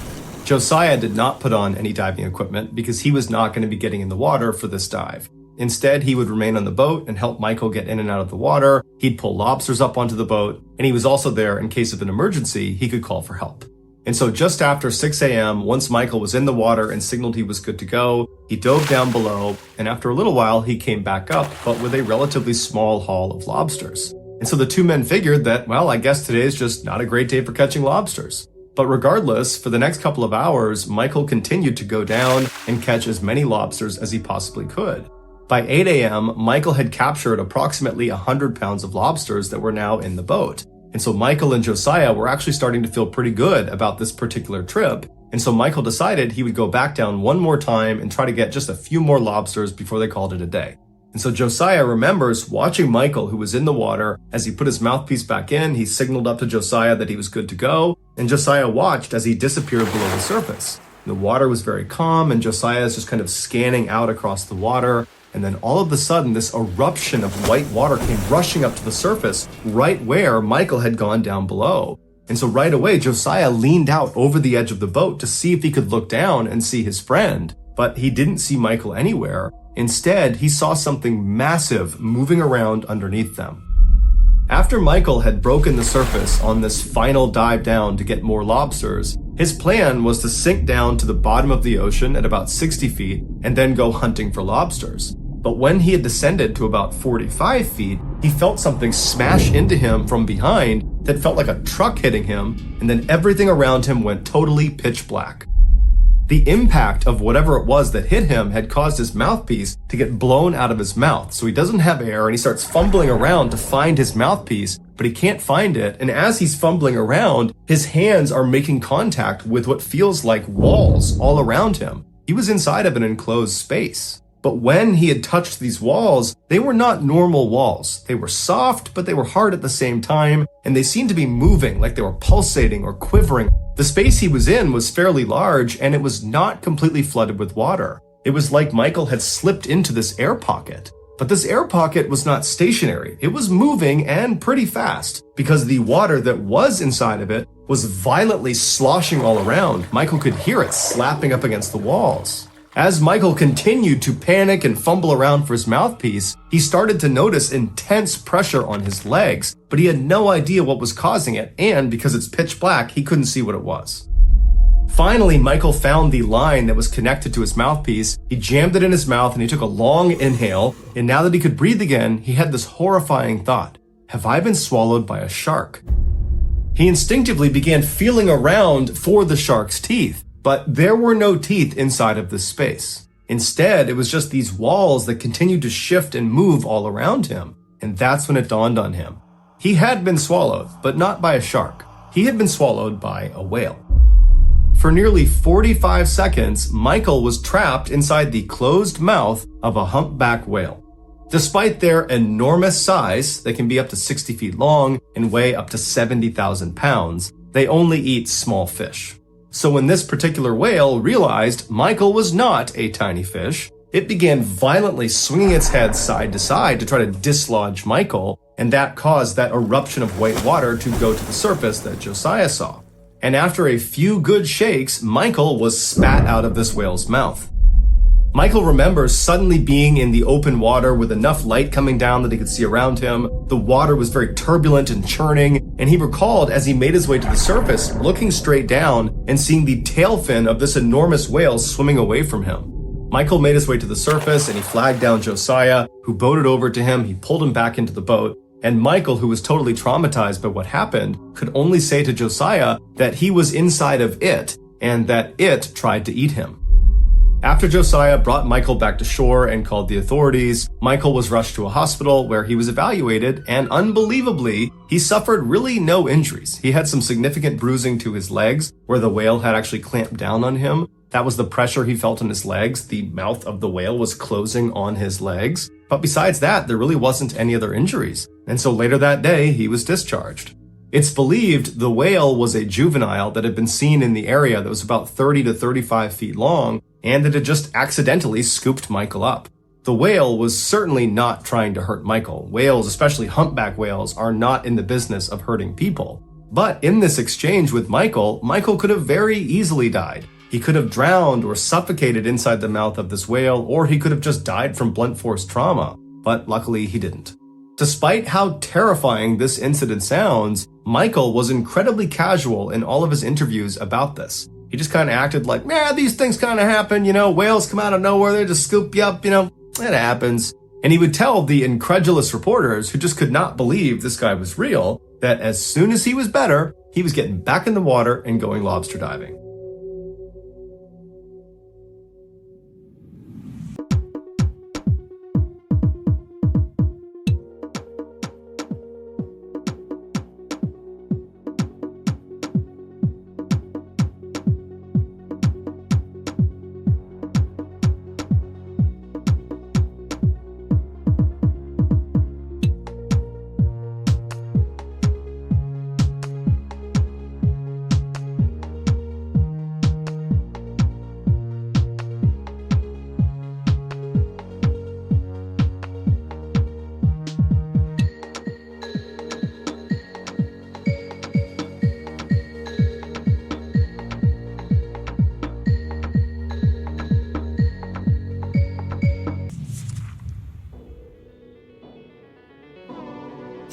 B: Josiah did not put on any diving equipment because he was not going to be getting in the water for this dive. Instead, he would remain on the boat and help Michael get in and out of the water. He'd pull lobsters up onto the boat, and he was also there in case of an emergency, he could call for help. And so just after 6 a.m., once Michael was in the water and signaled he was good to go, he dove down below, and after a little while, he came back up, but with a relatively small haul of lobsters. And so the two men figured that, well, I guess today is just not a great day for catching lobsters. But regardless, for the next couple of hours, Michael continued to go down and catch as many lobsters as he possibly could. By 8 a.m., Michael had captured approximately 100 pounds of lobsters that were now in the boat. And so Michael and Josiah were actually starting to feel pretty good about this particular trip. And so Michael decided he would go back down one more time and try to get just a few more lobsters before they called it a day. And so Josiah remembers watching Michael, who was in the water. As he put his mouthpiece back in, he signaled up to Josiah that he was good to go, and Josiah watched as he disappeared below the surface. The water was very calm, and Josiah is just kind of scanning out across the water, and then all of a sudden, this eruption of white water came rushing up to the surface, right where Michael had gone down below. And so right away, Josiah leaned out over the edge of the boat to see if he could look down and see his friend, but he didn't see Michael anywhere. Instead, he saw something massive moving around underneath them. After Michael had broken the surface on this final dive down to get more lobsters, his plan was to sink down to the bottom of the ocean at about 60 feet and then go hunting for lobsters. But when he had descended to about 45 feet, he felt something smash into him from behind that felt like a truck hitting him, and then everything around him went totally pitch black. The impact of whatever it was that hit him had caused his mouthpiece to get blown out of his mouth, so he doesn't have air and he starts fumbling around to find his mouthpiece, but he can't find it, and as he's fumbling around, his hands are making contact with what feels like walls all around him. He was inside of an enclosed space. But when he had touched these walls, they were not normal walls. They were soft, but they were hard at the same time, and they seemed to be moving, like they were pulsating or quivering. The space he was in was fairly large, and it was not completely flooded with water. It was like Michael had slipped into this air pocket. But this air pocket was not stationary. It was moving and pretty fast, because the water that was inside of it was violently sloshing all around. Michael could hear it slapping up against the walls. As Michael continued to panic and fumble around for his mouthpiece, he started to notice intense pressure on his legs, but he had no idea what was causing it, and because it's pitch black, he couldn't see what it was. Finally, Michael found the line that was connected to his mouthpiece. He jammed it in his mouth and he took a long inhale, and now that he could breathe again, he had this horrifying thought: have I been swallowed by a shark? He instinctively began feeling around for the shark's teeth. But there were no teeth inside of this space. Instead, it was just these walls that continued to shift and move all around him. And that's when it dawned on him. He had been swallowed, but not by a shark. He had been swallowed by a whale. For nearly 45 seconds, Michael was trapped inside the closed mouth of a humpback whale. Despite their enormous size, they can be up to 60 feet long and weigh up to 70,000 pounds, they only eat small fish. So when this particular whale realized Michael was not a tiny fish, it began violently swinging its head side to side to try to dislodge Michael, and that caused that eruption of white water to go to the surface that Josiah saw. And after a few good shakes, Michael was spat out of this whale's mouth. Michael remembers suddenly being in the open water with enough light coming down that he could see around him. The water was very turbulent and churning, and he recalled as he made his way to the surface, looking straight down and seeing the tail fin of this enormous whale swimming away from him. Michael made his way to the surface and he flagged down Josiah, who boated over to him. He pulled him back into the boat, and Michael, who was totally traumatized by what happened, could only say to Josiah that he was inside of it and that it tried to eat him. After Josiah brought Michael back to shore and called the authorities, Michael was rushed to a hospital where he was evaluated, and unbelievably, he suffered really no injuries. He had some significant bruising to his legs where the whale had actually clamped down on him. That was the pressure he felt in his legs. The mouth of the whale was closing on his legs. But besides that, there really wasn't any other injuries. And so later that day, he was discharged. It's believed the whale was a juvenile that had been seen in the area that was about 30 to 35 feet long, and that had just accidentally scooped Michael up. The whale was certainly not trying to hurt Michael. Whales, especially humpback whales, are not in the business of hurting people. But in this exchange with Michael, Michael could have very easily died. He could have drowned or suffocated inside the mouth of this whale, or he could have just died from blunt force trauma. But luckily he didn't. Despite how terrifying this incident sounds, Michael was incredibly casual in all of his interviews about this. He just kind of acted like, these things kind of happen, whales come out of nowhere, they just scoop you up, it happens. And he would tell the incredulous reporters who just could not believe this guy was real, that as soon as he was better, he was getting back in the water and going lobster diving.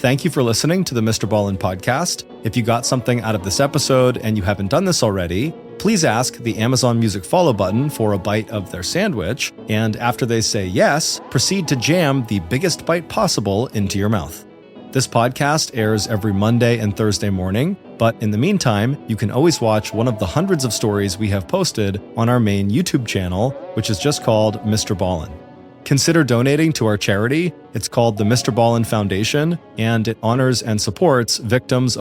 B: Thank you for listening to the Mr. Ballin podcast. If you got something out of this episode and you haven't done this already, please ask the Amazon Music follow button for a bite of their sandwich, and after they say yes, proceed to jam the biggest bite possible into your mouth. This podcast airs every Monday and Thursday morning, but in the meantime, you can always watch one of the hundreds of stories we have posted on our main YouTube channel, which is just called Mr. Ballin. Consider donating to our charity. It's called the Mr. Ballin Foundation, and it honors and supports victims